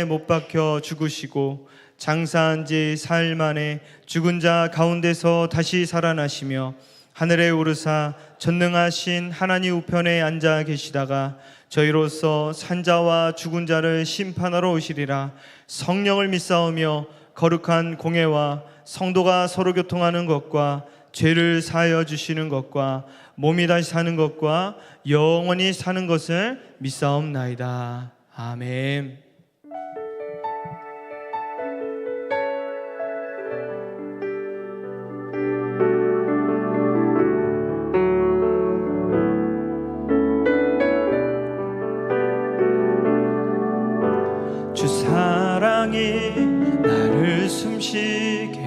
못 박혀 죽으시고 장사한 지 사흘 만에 죽은 자 가운데서 다시 살아나시며 하늘에 오르사 전능하신 하나님 우편에 앉아 계시다가 저희로서 산자와 죽은 자를 심판하러 오시리라. 성령을 믿사오며 거룩한 공회와 성도가 서로 교통하는 것과 죄를 사하여 주시는 것과 몸이 다시 사는 것과 영원히 사는 것을 믿사옵나이다. 아멘. 주 사랑이 나를 숨쉬게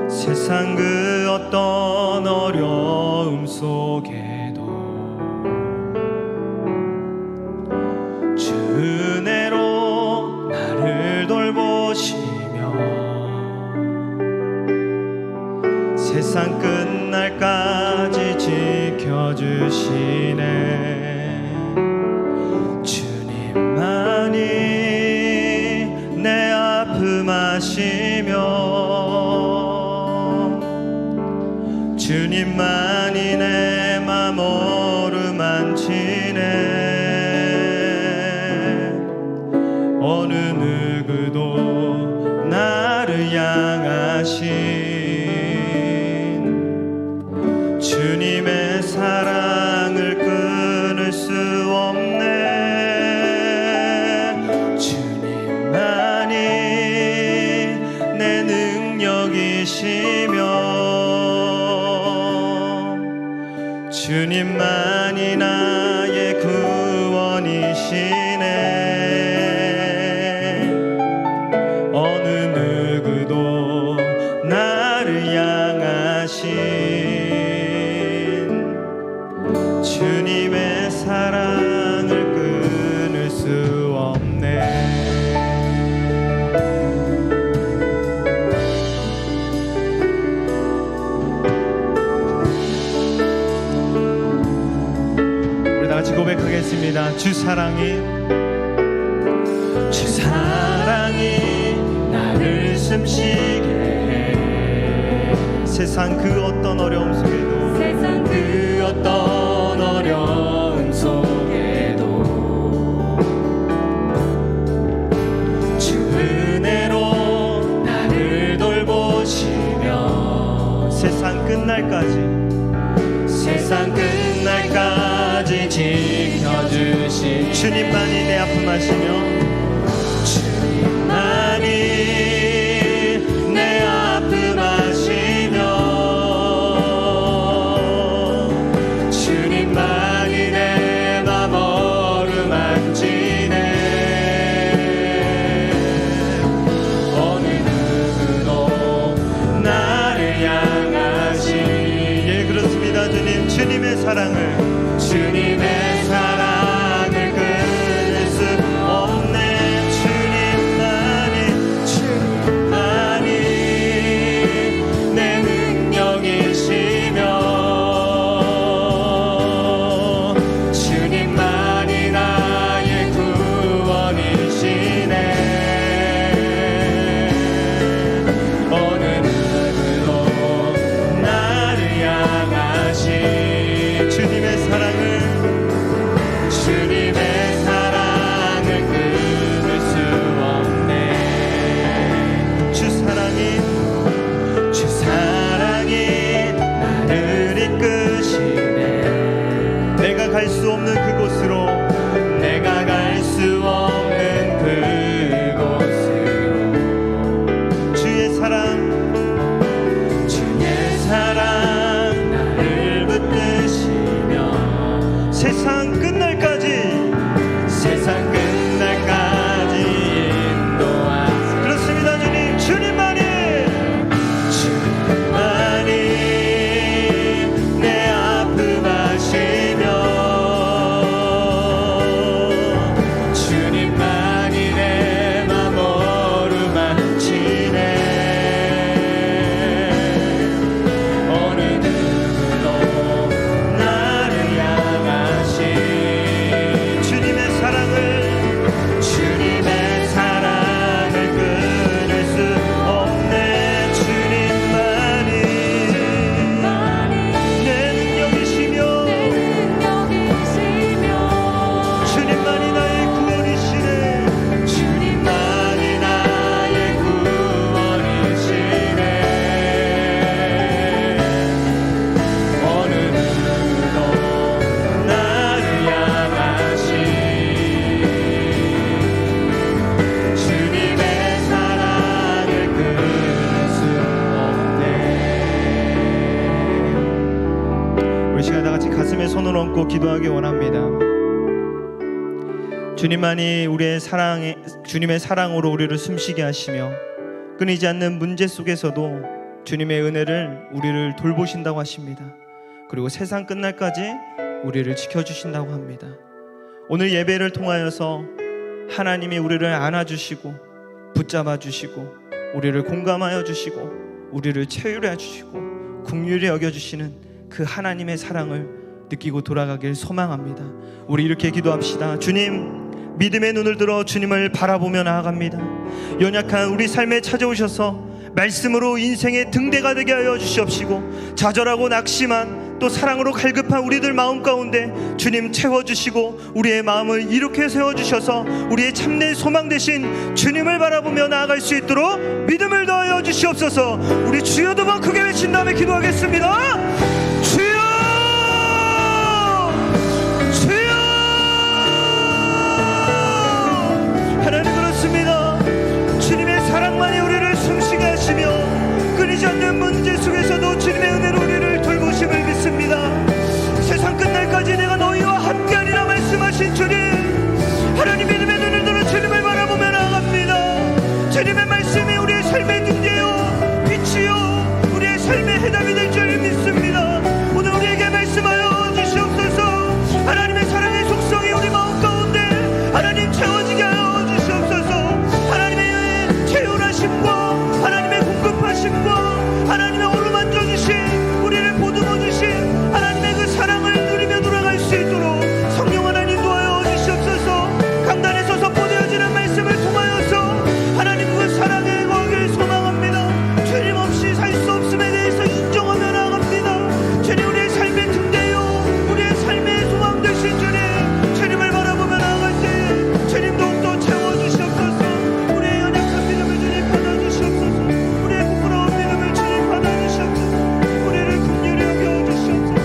세상 그 어떤 어려움 속에도 주 은혜로 나를 돌보시며 세상 끝날까지 지켜주시네. 주님만이 내 아픔 아시며 주님만이 내 맘 어루만지네. 어느 누구도 나를 향하신 주님의 사랑을 끊을 수 없네. 주님만이 내 능력이시며 주님만이 나의 구원이시네. 어느 누구도 나를 향하신 주님의 사랑을 끊을 수 없네. 같이 고백하겠습니다. 주 사랑이 나를 숨쉬게 해. 세상 그 어떤 어려움 속에도 주 은혜로 나를 돌보시며 세상 끝날까지 지켜주신 주님만이 내 아픔 아시며 주님만이 내 아픔 아시며 주님만이 내 맘 어루만지네. 어느 누구도 나를 향하시. 예, 그렇습니다. 주님의 사랑을 끊을 수 없네. 기도하기 원합니다. 주님만이 주님의 사랑으로 우리를 숨쉬게 하시며 끊이지 않는 문제 속에서도 주님의 은혜를 우리를 돌보신다고 하십니다. 그리고 세상 끝날까지 우리를 지켜주신다고 합니다. 오늘 예배를 통하여서 하나님이 우리를 안아주시고 붙잡아 주시고 우리를 공감하여 주시고 우리를 채울해 주시고 긍휼히 여겨주시는 그 하나님의 사랑을 느끼고 돌아가길 소망합니다. 우리 이렇게 기도합시다. 주님, 믿음의 눈을 들어 주님을 바라보며 나아갑니다. 연약한 우리 삶에 찾아오셔서 말씀으로 인생의 등대가 되게 하여 주시옵시고 좌절하고 낙심한 또 사랑으로 갈급한 우리들 마음 가운데 주님 채워주시고 우리의 마음을 이렇게 세워주셔서 우리의 참된 소망 되신 주님을 바라보며 나아갈 수 있도록 믿음을 더하여 주시옵소서. 우리 주여 두 번 크게 외친 다음에 기도하겠습니다. 주여, 주여. 하나님, 그렇습니다. 주님의 사랑만이 우리를 숨쉬게 하시며 끊이지 않는 문제 속에서도 주님의 은혜로 우리를 돌보심을 믿습니다. 세상 끝날까지 내가 너희와 함께하리라 말씀하신 주님, 하나님 믿음의 눈을 들어 주님을 바라보며 나아갑니다. 주님의 말씀이 우리의 삶의 등대요 빛이요 우리의 삶의 해답이 될 줄 믿습니다. 오늘 우리에게 말씀하여 주시옵소서. 하나님의 사랑의 속성이 우리 마음 가운데 하나님 채워지게 하여 주시옵소서. 하나님의 채운하심과 하나님의 공급하심과 하나님의 어루만져 주신 우리를 보듬어 주신 하나님의 그 사랑을 누리며 돌아갈 수 있도록 성령 하나님 도와여 주시옵소서. 강단에 서서 보내어지는 말씀을 통하여서 하나님 그 사랑에 거하길 소망합니다. 주님 없이 살 수 없음에 대해서 인정하며 나아갑니다. 주님, 우리의 삶의 등대요 우리의 삶의 소망 되신 주님, 주님을 바라보며 나아갈 때 주님 더욱더 채워주시옵소서. 우리의 연약한 믿음을 주님 받아주시옵소서. 우리의 부끄러운 믿음을 주님 받아주시옵소서. 우리를 긍휼히 여겨주시옵소서.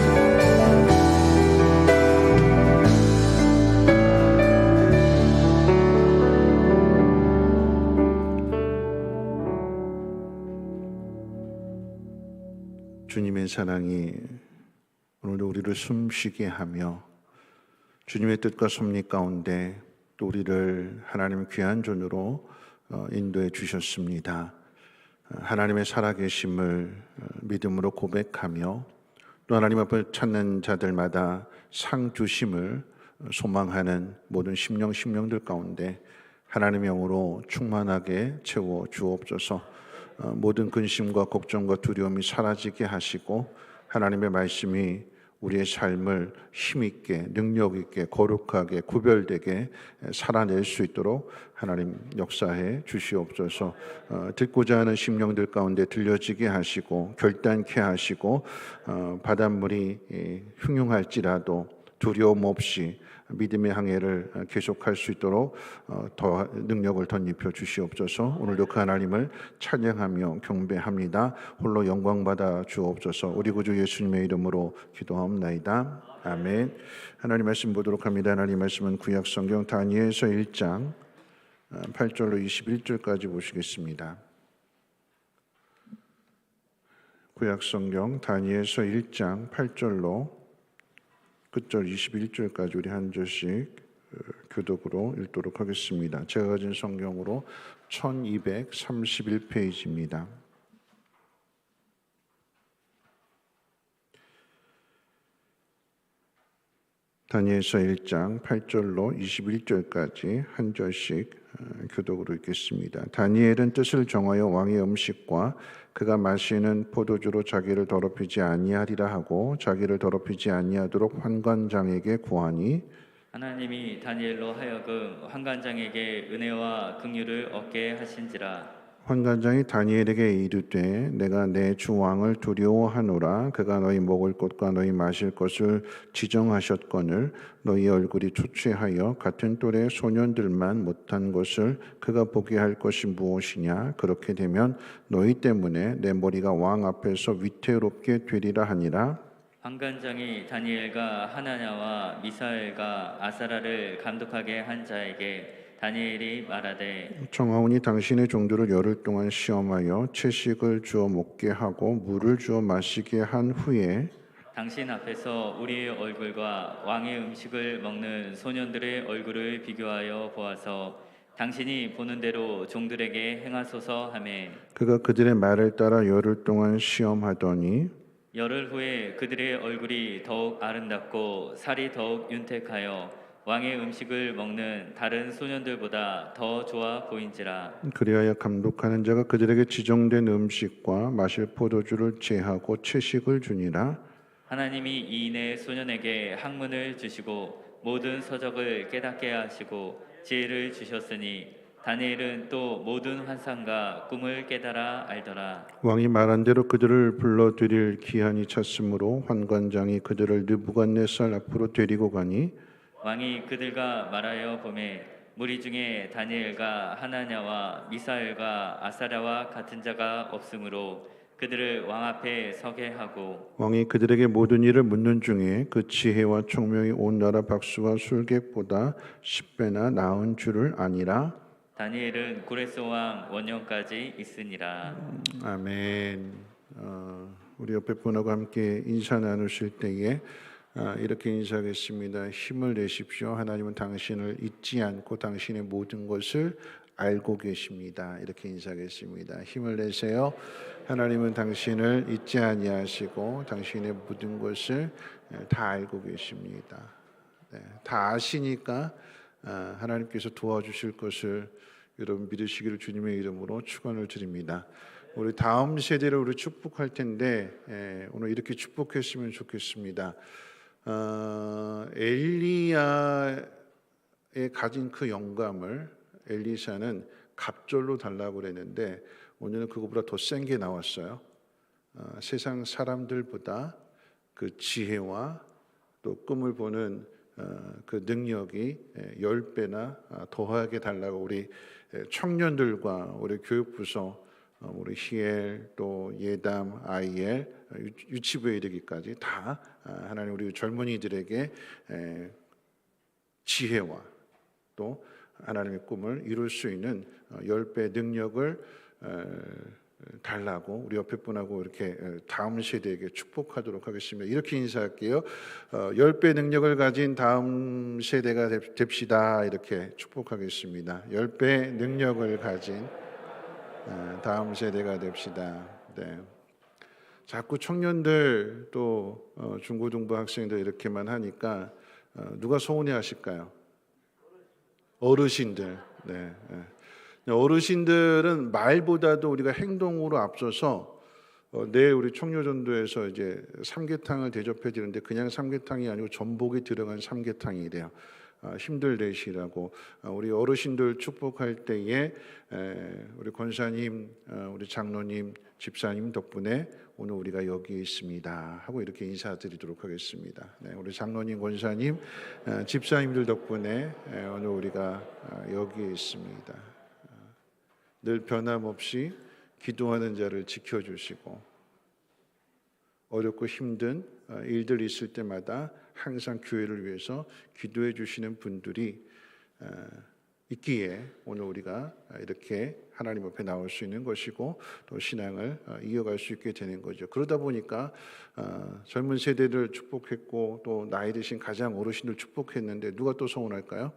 주님의 사랑이 오늘도 우리를 숨쉬게 하며 주님의 뜻과 섭리 가운데 또 우리를 하나님의 귀한 존으로 인도해 주셨습니다. 하나님의 살아계심을 믿음으로 고백하며 또 하나님 앞을 찾는 자들마다 상 주심을 소망하는 모든 심령들 가운데 하나님의 영으로 충만하게 채워 주옵소서. 모든 근심과 걱정과 두려움이 사라지게 하시고 하나님의 말씀이 우리의 삶을 힘있게 능력있게 거룩하게 구별되게 살아낼 수 있도록 하나님 역사해 주시옵소서. 듣고자 하는 심령들 가운데 들려지게 하시고 결단케 하시고 바닷물이 흉흉할지라도 두려움 없이 믿음의 항해를 계속할 수 있도록 더 능력을 덧입혀 주시옵소서. 오늘도 그 하나님을 찬양하며 경배합니다. 홀로 영광받아 주옵소서. 우리 구주 예수님의 이름으로 기도하옵나이다. 아멘. 하나님 말씀 보도록 합니다. 하나님 말씀은 구약 성경 다니엘서 1장 8절로 21절까지 보시겠습니다. 구약 성경 다니엘서 1장 8절로 끝절 21절까지 우리 한 절씩 교독으로 읽도록 하겠습니다. 제가 가진 성경으로 1231페이지입니다. 다니엘서 1장 8절로 21절까지 한 절씩 교독으로 읽겠습니다. 다니엘은 뜻을 정하여 왕의 음식과 그가 마시는 포도주로 자기를 더럽히지 아니하리라 하고 자기를 더럽히지 아니하도록 환관장에게 구하니 하나님이 다니엘로 하여금 환관장에게 은혜와 긍휼을 얻게 하신지라. 환관장이 다니엘에게 이르되 내가 내 주 왕을 두려워하노라. 그가 너희 먹을 것과 너희 마실 것을 지정하셨거늘 너희 얼굴이 초췌하여 같은 또래 소년들만 못한 것을 그가 보게 할 것이 무엇이냐. 그렇게 되면 너희 때문에 내 머리가 왕 앞에서 위태롭게 되리라 하니라. 환관장이 다니엘과 하나냐와 미사엘과 아사라를 감독하게 한 자에게 다니엘이 말하되 청하오니 당신의 종들을 열흘 동안 시험하여 채식을 주어 먹게 하고 물을 주어 마시게 한 후에 당신 앞에서 우리의 얼굴과 왕의 음식을 먹는 소년들의 얼굴을 비교하여 보아서 당신이 보는 대로 종들에게 행하소서 하매 그가 그들의 말을 따라 열흘 동안 시험하더니 열흘 후에 그들의 얼굴이 더욱 아름답고 살이 더욱 윤택하여 왕의 음식을 먹는 다른 소년들보다 더 좋아 보인지라. 그리하여 감독하는 자가 그들에게 지정된 음식과 마실 포도주를 제하고 채식을 주니라. 하나님이 이인의 소년에게 학문을 주시고 모든 서적을 깨닫게 하시고 지혜를 주셨으니 다니엘은 또 모든 환상과 꿈을 깨달아 알더라. 왕이 말한 대로 그들을 불러들일 기한이 찼으므로 환관장이 그들을 느부갓네살 앞으로 데리고 가니 왕이 그들과 말하여 보매 무리 중에 다니엘과 하나냐와 미사엘과 아사랴와 같은 자가 없으므로 그들을 왕 앞에 서게 하고 왕이 그들에게 모든 일을 묻는 중에 그 지혜와 총명이 온 나라 박수와 술객보다 10배나 나은 줄을 아니라. 다니엘은 고레스 왕 원년까지 있으니라. 아멘. 우리 옆에 분하고 함께 인사 나누실 때에 이렇게 인사하겠습니다. 힘을 내십시오. 하나님은 당신을 잊지 않고 당신의 모든 것을 알고 계십니다. 이렇게 인사하겠습니다. 힘을 내세요. 하나님은 당신을 잊지 아니하시고 당신의 모든 것을 다 알고 계십니다. 네, 다 아시니까 하나님께서 도와주실 것을 여러분 믿으시기를 주님의 이름으로 축원을 드립니다. 우리 다음 세대를 우리 축복할 텐데 오늘 이렇게 축복했으면 좋겠습니다. 엘리야의 가진 그 영감을 엘리사는 갑절로 달라고 그랬는데 오늘은 그거보다 더 센 게 나왔어요. 세상 사람들보다 그 지혜와 또 꿈을 보는 그 능력이 10배나 더하게 달라고 우리 청년들과 우리 교육부서 우리 히엘 또 예담 아이엘 유치부에 이르기까지 다 하나님 우리 젊은이들에게 지혜와 또 하나님의 꿈을 이룰 수 있는 10배 능력을 달라고 우리 옆에 분하고 이렇게 다음 세대에게 축복하도록 하겠습니다. 이렇게 인사할게요. 10배 능력을 가진 다음 세대가 됩시다. 이렇게 축복하겠습니다. 10배 능력을 가진 다음 세대가 됩시다. 네. 자꾸 청년들 또 중고등부 학생들 이렇게만 하니까 누가 서운해 하실까요? 어르신들. 네. 어르신들은 말보다도 우리가 행동으로 앞서서 내일 우리 청료전도에서 이제 삼계탕을 대접해 드리는데 그냥 삼계탕이 아니고 전복이 들어간 삼계탕이래요. 힘들내시라고 우리 어르신들 축복할 때에 우리 권사님, 우리 장로님, 집사님 덕분에 오늘 우리가 여기 있습니다 하고 이렇게 인사드리도록 하겠습니다. 네, 우리 장로님, 권사님, 집사님들 덕분에 오늘 우리가 여기 있습니다. 늘 변함없이 기도하는 자를 지켜주시고 어렵고 힘든 일들 있을 때마다 항상 교회를 위해서 기도해 주시는 분들이 있기에 오늘 우리가 이렇게 하나님 앞에 나올 수 있는 것이고 또 신앙을 이어갈 수 있게 되는 거죠. 그러다 보니까 젊은 세대를 축복했고 또 나이 드신 가장 어르신들 축복했는데 누가 또 서운할까요?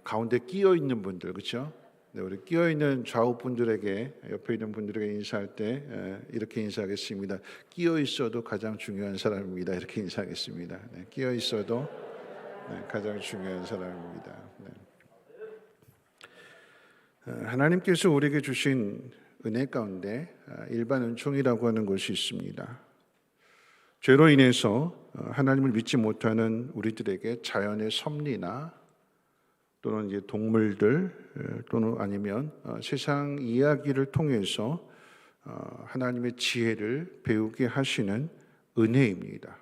가운데 끼어 있는 분들, 그렇죠? 네, 우리 끼어 있는 좌우 분들에게 옆에 있는 분들에게 인사할 때 이렇게 인사하겠습니다. 끼어 있어도 가장 중요한 사람입니다. 이렇게 인사하겠습니다. 네, 끼어 있어도 가장 중요한 사람입니다. 네. 하나님께서 우리에게 주신 은혜 가운데 일반 은총이라고 하는 것이 있습니다. 죄로 인해서 하나님을 믿지 못하는 우리들에게 자연의 섭리나 또는 이제 동물들 또는 아니면 세상 이야기를 통해서 하나님의 지혜를 배우게 하시는 은혜입니다.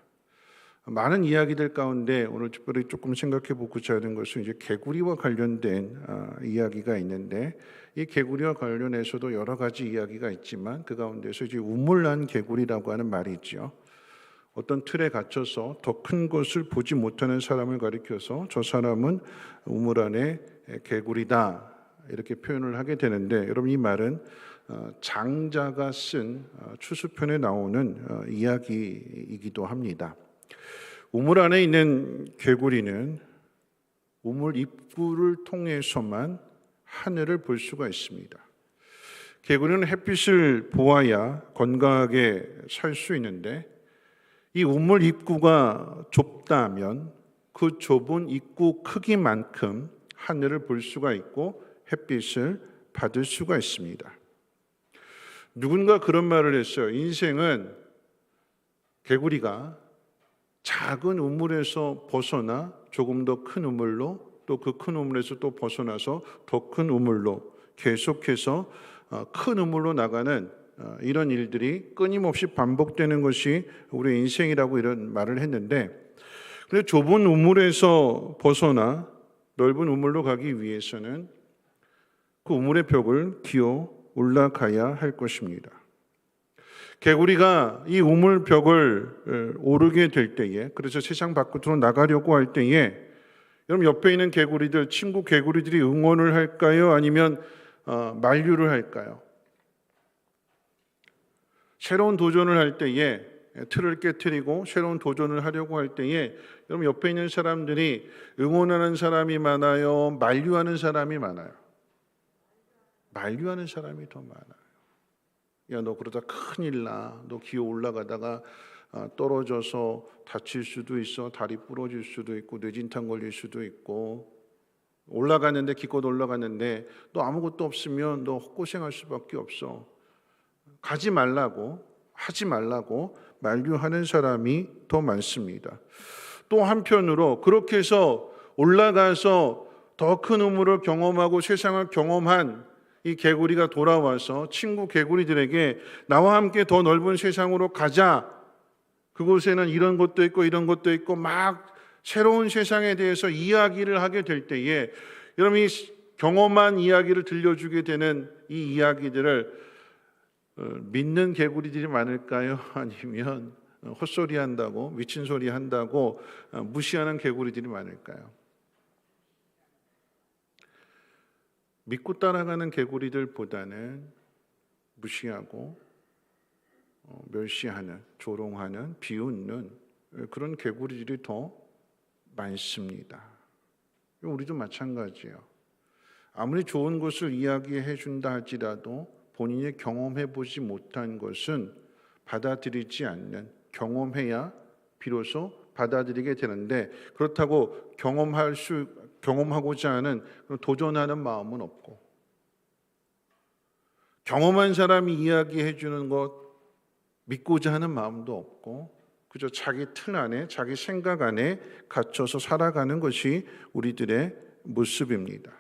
많은 이야기들 가운데 오늘 특별히 조금 생각해 보고자 하는 것은 이제 개구리와 관련된 이야기가 있는데 이 개구리와 관련해서도 여러 가지 이야기가 있지만 그 가운데서 이제 우물난 개구리라고 하는 말이 있죠. 어떤 틀에 갇혀서 더 큰 것을 보지 못하는 사람을 가리켜서 저 사람은 우물 안에 개구리다 이렇게 표현을 하게 되는데 여러분 이 말은 장자가 쓴 추수편에 나오는 이야기이기도 합니다. 우물 안에 있는 개구리는 우물 입구를 통해서만 하늘을 볼 수가 있습니다. 개구리는 햇빛을 보아야 건강하게 살 수 있는데 이 우물 입구가 좁다면 그 좁은 입구 크기만큼 하늘을 볼 수가 있고 햇빛을 받을 수가 있습니다. 누군가 그런 말을 했어요. 인생은 개구리가 작은 우물에서 벗어나 조금 더 큰 우물로, 또 그 큰 우물에서 또 벗어나서 더 큰 우물로 계속해서 큰 우물로 나가는 이런 일들이 끊임없이 반복되는 것이 우리의 인생이라고 이런 말을 했는데, 근데 좁은 우물에서 벗어나 넓은 우물로 가기 위해서는 그 우물의 벽을 기어 올라가야 할 것입니다. 개구리가 이 우물 벽을 오르게 될 때에, 그래서 세상 밖으로 나가려고 할 때에, 여러분 옆에 있는 개구리들, 친구 개구리들이 응원을 할까요? 아니면 만류를 할까요? 새로운 도전을 할 때에, 틀을 깨트리고 새로운 도전을 하려고 할 때에 여러분 옆에 있는 사람들이 응원하는 사람이 많아요? 만류하는 사람이 많아요? 만류하는 사람이 더 많아요. 야, 너 그러다 큰일 나. 너 기어 올라가다가 떨어져서 다칠 수도 있어. 다리 부러질 수도 있고 뇌진탕 걸릴 수도 있고, 올라가는데 기껏 올라갔는데 너 아무것도 없으면 너 헛고생할 수밖에 없어. 가지 말라고, 하지 말라고 만류하는 사람이 더 많습니다. 또 한편으로 그렇게 해서 올라가서 더 큰 우물을 경험하고 세상을 경험한 이 개구리가 돌아와서 친구 개구리들에게 나와 함께 더 넓은 세상으로 가자. 그곳에는 이런 것도 있고 이런 것도 있고 막 새로운 세상에 대해서 이야기를 하게 될 때에 여러분이 경험한 이야기를 들려주게 되는 이 이야기들을 믿는 개구리들이 많을까요? 아니면 헛소리 한다고, 미친 소리 한다고 무시하는 개구리들이 많을까요? 믿고 따라가는 개구리들보다는 무시하고 멸시하는, 조롱하는, 비웃는 그런 개구리들이 더 많습니다. 우리도 마찬가지예요. 아무리 좋은 것을 이야기해 준다 할지라도 본인이 경험해 보지 못한 것은 받아들이지 않는, 경험해야 비로소 받아들이게 되는데, 그렇다고 경험하고자 하는 도전하는 마음은 없고, 경험한 사람이 이야기해 주는 것 믿고자 하는 마음도 없고, 그저 자기 틀 안에, 자기 생각 안에 갇혀서 살아가는 것이 우리들의 모습입니다.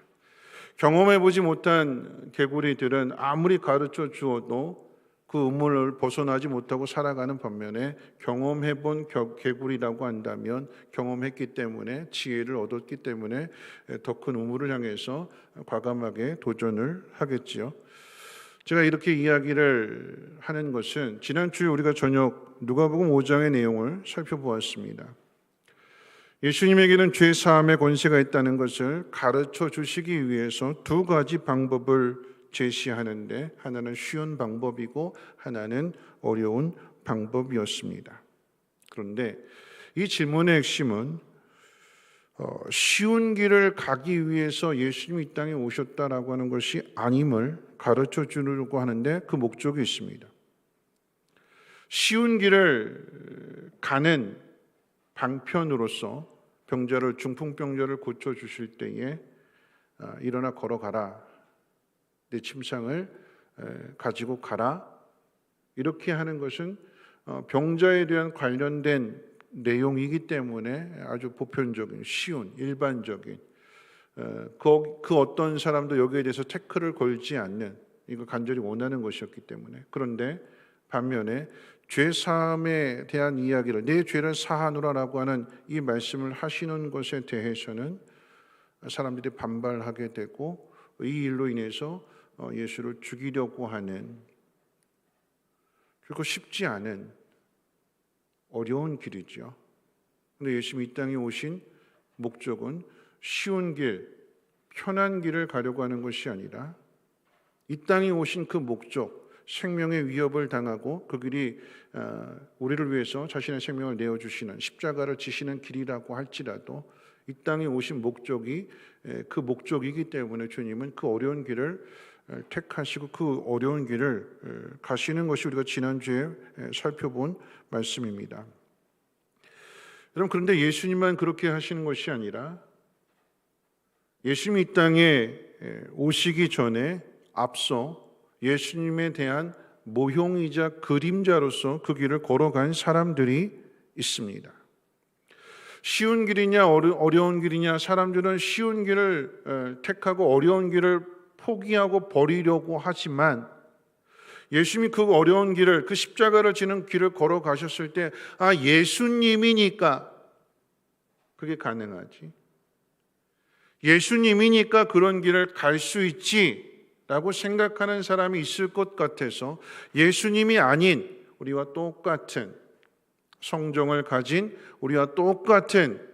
경험해보지 못한 개구리들은 아무리 가르쳐 주어도 그 우물을 벗어나지 못하고 살아가는 반면에, 경험해본 개구리라고 한다면 경험했기 때문에, 지혜를 얻었기 때문에 더 큰 우물을 향해서 과감하게 도전을 하겠지요. 제가 이렇게 이야기를 하는 것은 지난주에 우리가 저녁 누가복음 5장의 내용을 살펴보았습니다. 예수님에게는 죄 사함의 권세가 있다는 것을 가르쳐 주시기 위해서 두 가지 방법을 제시하는데, 하나는 쉬운 방법이고 하나는 어려운 방법이었습니다. 그런데 이 질문의 핵심은 쉬운 길을 가기 위해서 예수님이 이 땅에 오셨다라고 하는 것이 아님을 가르쳐 주려고 하는데, 그 목적이 있습니다. 쉬운 길을 가는 방편으로서 병자를, 중풍병자를 고쳐주실 때에 일어나 걸어가라, 내 침상을 가지고 가라, 이렇게 하는 것은 병자에 대한 관련된 내용이기 때문에 아주 보편적인, 쉬운, 일반적인, 그 어떤 사람도 여기에 대해서 태클을 걸지 않는, 이거 간절히 원하는 것이었기 때문에. 그런데 반면에 죄 사함에 대한 이야기를, 내 죄를 사하노라라고 하는 이 말씀을 하시는 것에 대해서는 사람들이 반발하게 되고, 이 일로 인해서 예수를 죽이려고 하는, 그리고 쉽지 않은 어려운 길이죠. 그런데 예수님이 이 땅에 오신 목적은 쉬운 길, 편한 길을 가려고 하는 것이 아니라 이 땅에 오신 그 목적, 생명의 위협을 당하고 그 길이 우리를 위해서 자신의 생명을 내어주시는 십자가를 지시는 길이라고 할지라도 이 땅에 오신 목적이 그 목적이기 때문에 주님은 그 어려운 길을 택하시고 그 어려운 길을 가시는 것이 우리가 지난주에 살펴본 말씀입니다. 여러분, 그런데 예수님만 그렇게 하시는 것이 아니라 예수님이 이 땅에 오시기 전에 앞서 예수님에 대한 모형이자 그림자로서 그 길을 걸어간 사람들이 있습니다. 쉬운 길이냐 어려운 길이냐, 사람들은 쉬운 길을 택하고 어려운 길을 포기하고 버리려고 하지만 예수님이 그 어려운 길을, 그 십자가를 지는 길을 걸어가셨을 때 예수님이니까 그게 가능하지, 예수님이니까 그런 길을 갈 수 있지 라고 생각하는 사람이 있을 것 같아서 예수님이 아닌 우리와 똑같은 성정을 가진, 우리와 똑같은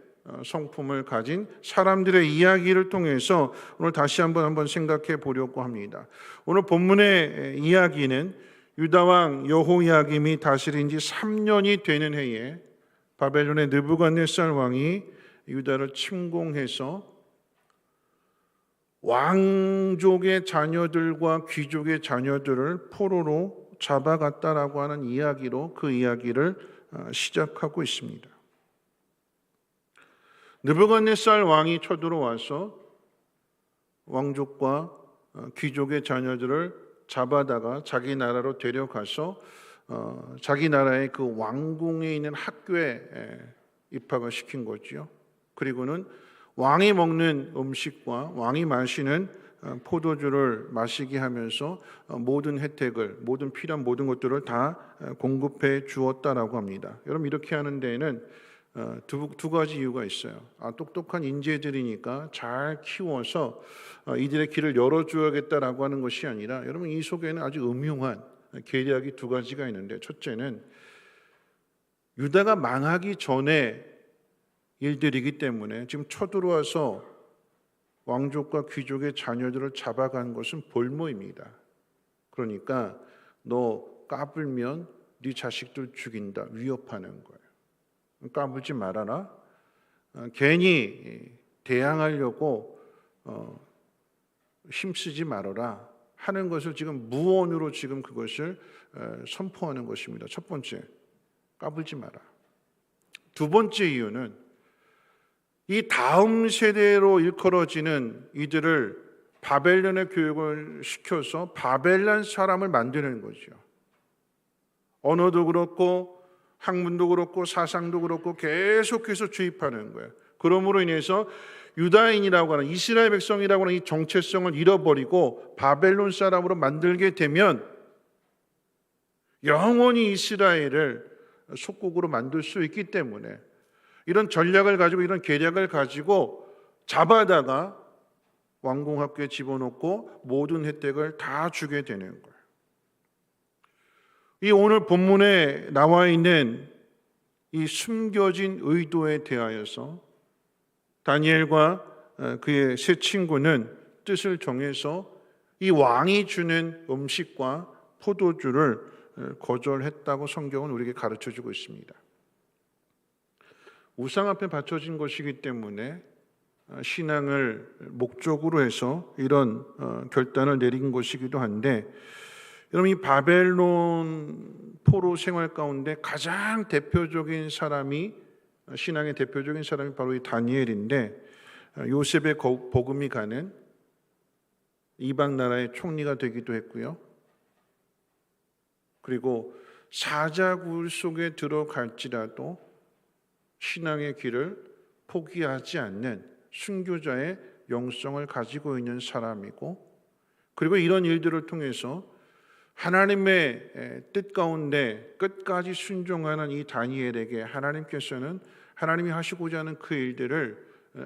성품을 가진 사람들의 이야기를 통해서 오늘 다시 한번 생각해 보려고 합니다. 오늘 본문의 이야기는 유다왕 여호야김이 다스린 지 3년이 되는 해에 바벨론의 느부갓네살 왕이 유다를 침공해서 왕족의 자녀들과 귀족의 자녀들을 포로로 잡아갔다라고 하는 이야기로 그 이야기를 시작하고 있습니다. 느부갓네살 왕이 쳐들어와서 왕족과 귀족의 자녀들을 잡아다가 자기 나라로 데려가서 자기 나라의 그 왕궁에 있는 학교에 입학을 시킨 거지요. 그리고는 왕이 먹는 음식과 왕이 마시는 포도주를 마시게 하면서 모든 혜택을, 모든 필요한 모든 것들을 다 공급해 주었다라고 합니다. 여러분, 이렇게 하는 데에는 두 가지 이유가 있어요. 똑똑한 인재들이니까 잘 키워서 이들의 길을 열어줘야겠다라고 하는 것이 아니라, 여러분, 이 속에는 아주 음흉한 계략이 두 가지가 있는데, 첫째는 유다가 망하기 전에 일들이기 때문에 지금 쳐들어와서 왕족과 귀족의 자녀들을 잡아간 것은 볼모입니다. 그러니까 너 까불면 네 자식들 죽인다, 위협하는 거예요. 까불지 말아라. 괜히 대항하려고 힘쓰지 말아라 하는 것을 지금 무언으로 지금 그것을 선포하는 것입니다. 첫 번째, 까불지 마라. 두 번째 이유는 이 다음 세대로 일컬어지는 이들을 바벨론의 교육을 시켜서 바벨론 사람을 만드는 거죠. 언어도 그렇고 학문도 그렇고 사상도 그렇고 계속해서 주입하는 거예요. 그러므로 인해서 유다인이라고 하는, 이스라엘 백성이라고 하는 이 정체성을 잃어버리고 바벨론 사람으로 만들게 되면 영원히 이스라엘을 속국으로 만들 수 있기 때문에 이런 전략을 가지고, 이런 계략을 가지고 잡아다가 왕궁학교에 집어넣고 모든 혜택을 다 주게 되는 거예요. 이 오늘 본문에 나와 있는 이 숨겨진 의도에 대하여서 다니엘과 그의 세 친구는 뜻을 정해서 이 왕이 주는 음식과 포도주를 거절했다고 성경은 우리에게 가르쳐주고 있습니다. 우상 앞에 바쳐진 것이기 때문에 신앙을 목적으로 해서 이런 결단을 내린 것이기도 한데, 여러분, 이 바벨론 포로 생활 가운데 가장 대표적인 사람이, 신앙의 대표적인 사람이 바로 이 다니엘인데, 요셉의 복음이 가는 이방 나라의 총리가 되기도 했고요. 그리고 사자굴 속에 들어갈지라도 신앙의 길을 포기하지 않는 순교자의 영성을 가지고 있는 사람이고, 그리고 이런 일들을 통해서 하나님의 뜻 가운데 끝까지 순종하는 이 다니엘에게 하나님께서는 하나님이 하시고자 하는 그 일들을,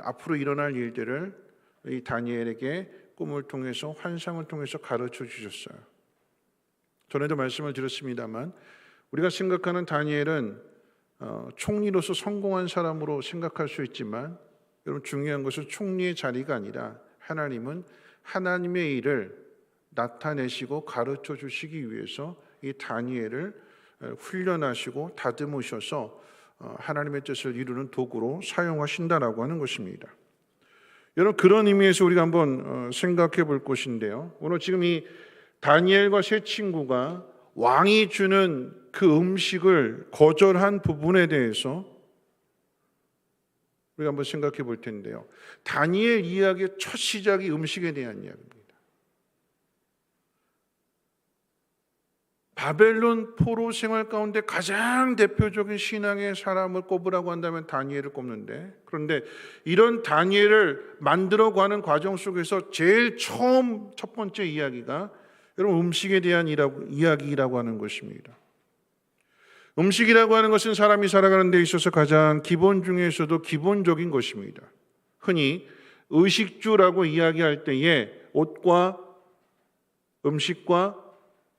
앞으로 일어날 일들을 이 다니엘에게 꿈을 통해서, 환상을 통해서 가르쳐 주셨어요. 전에도 말씀을 드렸습니다만 우리가 생각하는 다니엘은 총리로서 성공한 사람으로 생각할 수 있지만, 여러분, 중요한 것은 총리의 자리가 아니라 하나님은 하나님의 일을 나타내시고 가르쳐 주시기 위해서 이 다니엘을 훈련하시고 다듬으셔서 하나님의 뜻을 이루는 도구로 사용하신다라고 하는 것입니다. 여러분, 그런 의미에서 우리가 한번 생각해 볼 것인데요. 오늘 지금 이 다니엘과 세 친구가 왕이 주는 그 음식을 거절한 부분에 대해서 우리가 한번 생각해 볼 텐데요. 다니엘 이야기의 첫 시작이 음식에 대한 이야기입니다. 바벨론 포로 생활 가운데 가장 대표적인 신앙의 사람을 꼽으라고 한다면 다니엘을 꼽는데, 그런데 이런 다니엘을 만들어가는 과정 속에서 제일 처음 첫 번째 이야기가 여러분 음식에 대한 이야기라고 하는 것입니다. 음식이라고 하는 것은 사람이 살아가는 데 있어서 가장 기본 중에서도 기본적인 것입니다. 흔히 의식주라고 이야기할 때에 옷과 음식과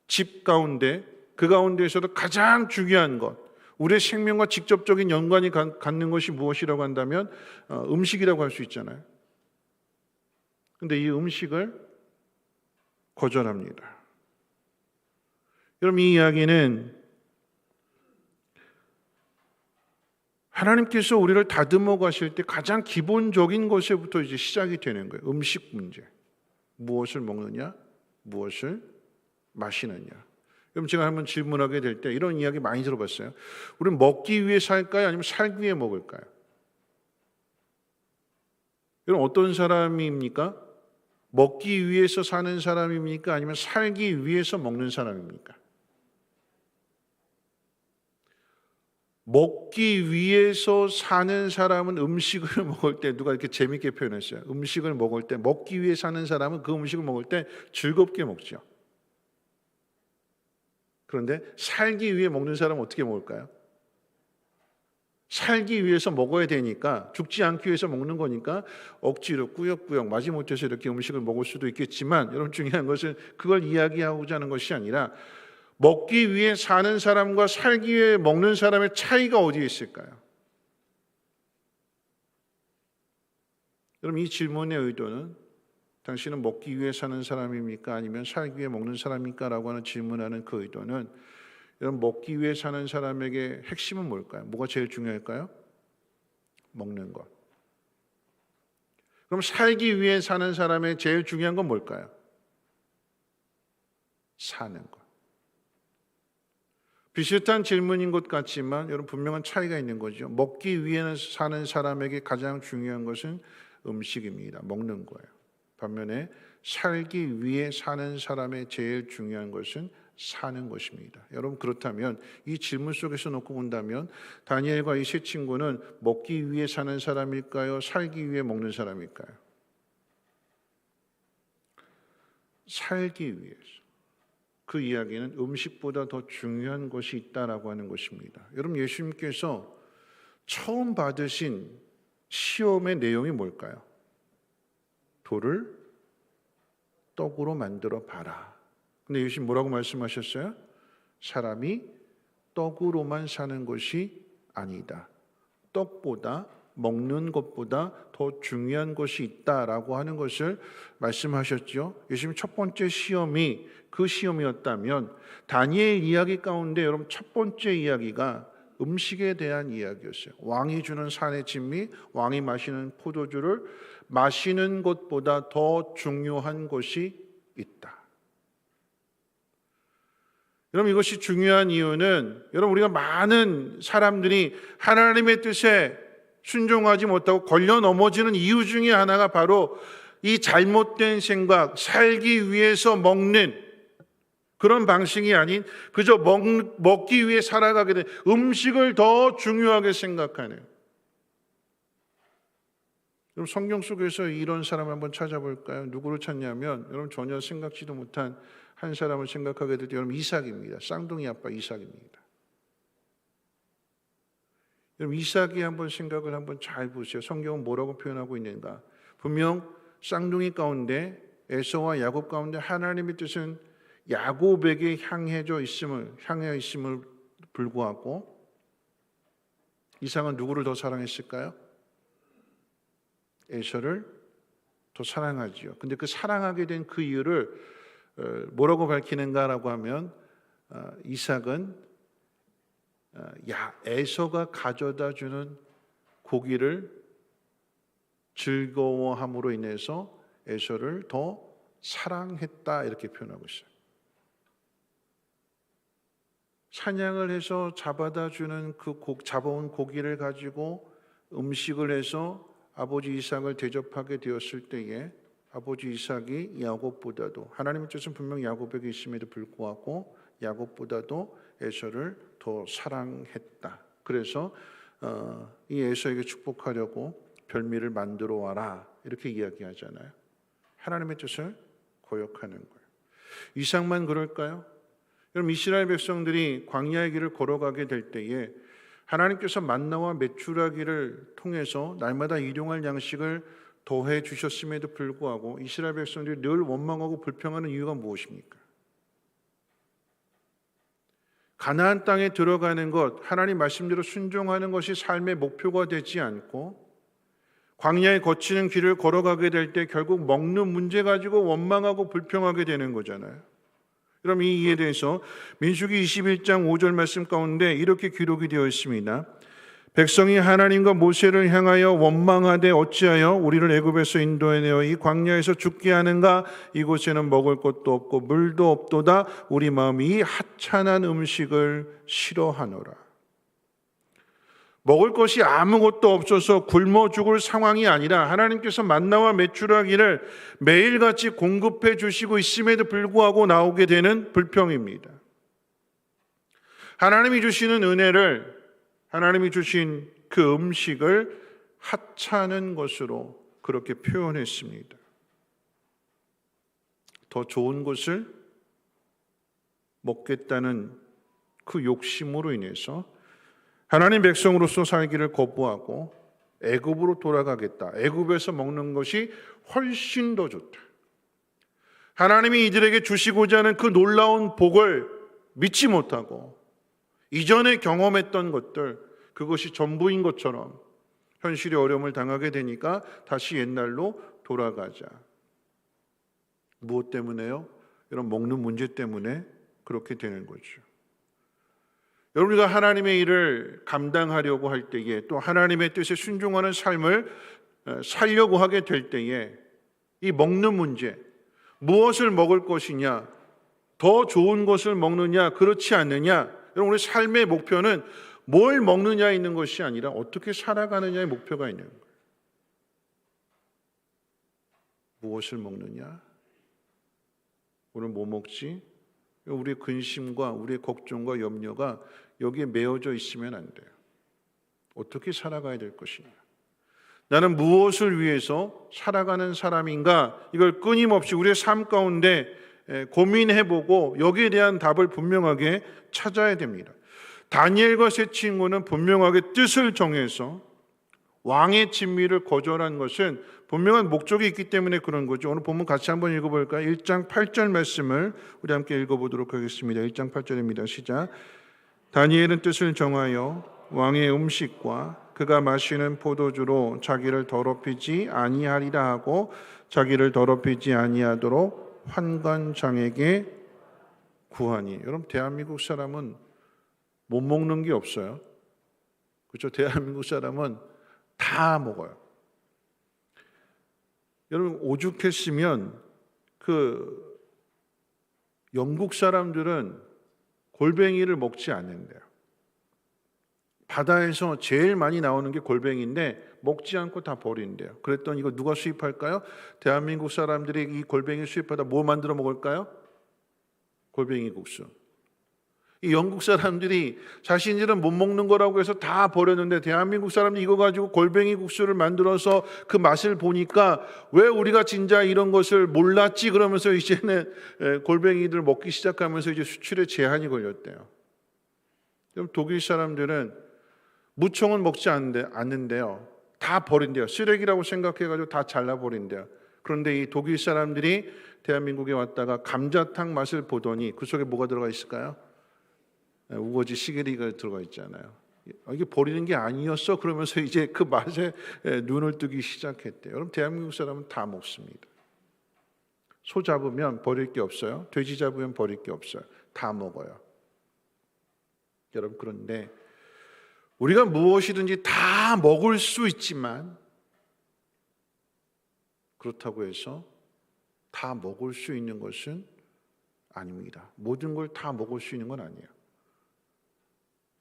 집 가운데, 그 가운데에서도 가장 중요한 것, 우리의 생명과 직접적인 연관이 갖는 것이 무엇이라고 한다면 음식이라고 할 수 있잖아요. 그런데 이 음식을 거절합니다. 여러분, 이 이야기는 하나님께서 우리를 다듬어 가실 때 가장 기본적인 것에부터 이제 시작이 되는 거예요. 음식 문제. 무엇을 먹느냐, 무엇을 마시느냐. 그럼 제가 한번 질문하게 될 때 이런 이야기 많이 들어봤어요. 우리는 먹기 위해 살까요? 아니면 살기 위해 먹을까요? 여러분, 어떤 사람입니까? 먹기 위해서 사는 사람입니까? 아니면 살기 위해서 먹는 사람입니까? 먹기 위해서 사는 사람은 음식을 먹을 때, 누가 이렇게 재밌게 표현했어요. 음식을 먹을 때, 먹기 위해 사는 사람은 그 음식을 먹을 때 즐겁게 먹죠. 그런데 살기 위해 먹는 사람은 어떻게 먹을까요? 살기 위해서 먹어야 되니까, 죽지 않기 위해서 먹는 거니까 억지로 꾸역꾸역 마지못해서 이렇게 음식을 먹을 수도 있겠지만, 여러분, 중요한 것은 그걸 이야기하고자 하는 것이 아니라 먹기 위해 사는 사람과 살기 위해 먹는 사람의 차이가 어디에 있을까요? 여러분, 이 질문의 의도는 당신은 먹기 위해 사는 사람입니까? 아니면 살기 위해 먹는 사람입니까? 라고 하는 질문하는 그 의도는, 여러분, 먹기 위해 사는 사람에게 핵심은 뭘까요? 뭐가 제일 중요할까요? 먹는 것. 그럼 살기 위해 사는 사람의 제일 중요한 건 뭘까요? 사는 것. 비슷한 질문인 것 같지만 여러분, 분명한 차이가 있는 거죠. 먹기 위해 사는 사람에게 가장 중요한 것은 음식입니다. 먹는 거예요. 반면에 살기 위해 사는 사람의 제일 중요한 것은 사는 것입니다. 여러분, 그렇다면 이 질문 속에서 놓고 본다면 다니엘과 이 세 친구는 먹기 위해 사는 사람일까요? 살기 위해 먹는 사람일까요? 살기 위해서. 그 이야기는 음식보다 더 중요한 것이 있다라고 하는 것입니다. 여러분, 예수님께서 처음 받으신 시험의 내용이 뭘까요? 돌을 떡으로 만들어 봐라. 근데 예수님 뭐라고 말씀하셨어요? 사람이 떡으로만 사는 것이 아니다. 떡보다, 먹는 것보다 더 중요한 것이 있다라고 하는 것을 말씀하셨죠. 예수님 첫 번째 시험이 그 시험이었다면 다니엘 이야기 가운데 여러분 첫 번째 이야기가 음식에 대한 이야기였어요. 왕이 주는 산의 진미, 왕이 마시는 포도주를 마시는 것보다 더 중요한 것이 있다. 여러분, 이것이 중요한 이유는 여러분, 우리가 많은 사람들이 하나님의 뜻에 순종하지 못하고 걸려 넘어지는 이유 중에 하나가 바로 이 잘못된 생각, 살기 위해서 먹는 그런 방식이 아닌 그저 먹기 위해 살아가게 된 음식을 더 중요하게 생각하는. 여러분, 성경 속에서 이런 사람 한번 찾아볼까요? 누구를 찾냐면 여러분 전혀 생각지도 못한 한 사람을 생각하게 될 때 여러분 이삭입니다. 쌍둥이 아빠 이삭입니다. 여러분, 이삭이 한번 생각을 한번 잘 보세요. 성경은 뭐라고 표현하고 있는가? 분명 쌍둥이 가운데 에서와 야곱 가운데 하나님의 뜻은 야곱에게 향해 있음을 불구하고 이삭은 누구를 더 사랑했을까요? 에서를 더 사랑하지요. 근데 그 사랑하게 된 그 이유를 뭐라고 밝히는가라고 하면 이삭은 에서가 가져다 주는 고기를 즐거워함으로 인해서 에서를 더 사랑했다 이렇게 표현하고 있어요. 사냥을 해서 잡아다 주는 잡아온 고기를 가지고 음식을 해서 아버지 이삭을 대접하게 되었을 때에 아버지 이삭이 야곱보다도 하나님의 뜻은 분명 야곱에게 있음에도 불구하고 야곱보다도 에서를 더 사랑했다. 그래서 이 에서에게 축복하려고 별미를 만들어 와라 이렇게 이야기하잖아요. 하나님의 뜻을 거역하는 거예요. 이삭만 그럴까요? 그럼 이스라엘 백성들이 광야의 길을 걸어가게 될 때에 하나님께서 만나와 메추라기를 통해서 날마다 일용할 양식을 더해 주셨음에도 불구하고 이스라엘 백성들이 늘 원망하고 불평하는 이유가 무엇입니까? 가나안 땅에 들어가는 것, 하나님 말씀대로 순종하는 것이 삶의 목표가 되지 않고 광야에 거치는 길을 걸어가게 될 때 결국 먹는 문제 가지고 원망하고 불평하게 되는 거잖아요. 그럼 이 이에 대해서 민수기 21장 5절 말씀 가운데 이렇게 기록이 되어 있습니다. 백성이 하나님과 모세를 향하여 원망하되 어찌하여 우리를 애굽에서 인도해내어 이 광야에서 죽게 하는가? 이곳에는 먹을 것도 없고 물도 없도다. 우리 마음이 이 하찮은 음식을 싫어하노라. 먹을 것이 아무것도 없어서 굶어 죽을 상황이 아니라 하나님께서 만나와 메추라기를 매일같이 공급해 주시고 있음에도 불구하고 나오게 되는 불평입니다. 하나님이 주시는 은혜를, 하나님이 주신 그 음식을 하찮은 것으로 그렇게 표현했습니다. 더 좋은 것을 먹겠다는 그 욕심으로 인해서 하나님 백성으로서 살기를 거부하고 애굽으로 돌아가겠다. 애굽에서 먹는 것이 훨씬 더 좋다. 하나님이 이들에게 주시고자 하는 그 놀라운 복을 믿지 못하고 이전에 경험했던 것들, 그것이 전부인 것처럼 현실의 어려움을 당하게 되니까 다시 옛날로 돌아가자. 무엇 때문에요? 이런 먹는 문제 때문에 그렇게 되는 거죠. 우리가 하나님의 일을 감당하려고 할 때에 또 하나님의 뜻에 순종하는 삶을 살려고 하게 될 때에 이 먹는 문제, 무엇을 먹을 것이냐, 더 좋은 것을 먹느냐, 그렇지 않느냐, 여러분 우리 삶의 목표는 뭘 먹느냐에 있는 것이 아니라 어떻게 살아가느냐의 목표가 있는 거예요. 무엇을 먹느냐? 오늘 뭐 먹지? 우리의 근심과 우리의 걱정과 염려가 여기에 메어져 있으면 안 돼요. 어떻게 살아가야 될 것이냐? 나는 무엇을 위해서 살아가는 사람인가? 이걸 끊임없이 우리의 삶 가운데 고민해보고 여기에 대한 답을 분명하게 찾아야 됩니다. 다니엘과 세 친구는 분명하게 뜻을 정해서 왕의 진미를 거절한 것은 분명한 목적이 있기 때문에 그런 거죠. 오늘 본문 같이 한번 읽어볼까요? 1장 8절 말씀을 우리 함께 읽어보도록 하겠습니다. 1장 8절입니다. 시작. 다니엘은 뜻을 정하여 왕의 음식과 그가 마시는 포도주로 자기를 더럽히지 아니하리라 하고 자기를 더럽히지 아니하도록 환관장에게 구하니. 여러분 대한민국 사람은 못 먹는 게 없어요. 그렇죠? 대한민국 사람은 다 먹어요. 여러분 오죽했으면 그 영국 사람들은 골뱅이를 먹지 않는데요. 바다에서 제일 많이 나오는 게 골뱅이인데 먹지 않고 다 버린대요. 그랬더니 이거 누가 수입할까요? 대한민국 사람들이 이 골뱅이 수입하다 뭐 만들어 먹을까요? 골뱅이 국수. 이 영국 사람들이 자신들은 못 먹는 거라고 해서 다 버렸는데 대한민국 사람들이 이거 가지고 골뱅이 국수를 만들어서 그 맛을 보니까 왜 우리가 진짜 이런 것을 몰랐지 그러면서 이제는 골뱅이들 먹기 시작하면서 이제 수출에 제한이 걸렸대요. 그럼 독일 사람들은 무청은 먹지 않는데요. 다 버린대요. 쓰레기라고 생각해가지고 다 잘라버린대요. 그런데 이 독일 사람들이 대한민국에 왔다가 감자탕 맛을 보더니 그 속에 뭐가 들어가 있을까요? 우거지 시계리가 들어가 있잖아요. 이게 버리는 게 아니었어 그러면서 이제 그 맛에 눈을 뜨기 시작했대요. 여러분 대한민국 사람은 다 먹습니다. 소 잡으면 버릴 게 없어요. 돼지 잡으면 버릴 게 없어요. 다 먹어요. 여러분, 그런데 우리가 무엇이든지 다 먹을 수 있지만 그렇다고 해서 다 먹을 수 있는 것은 아닙니다. 모든 걸 다 먹을 수 있는 건 아니에요.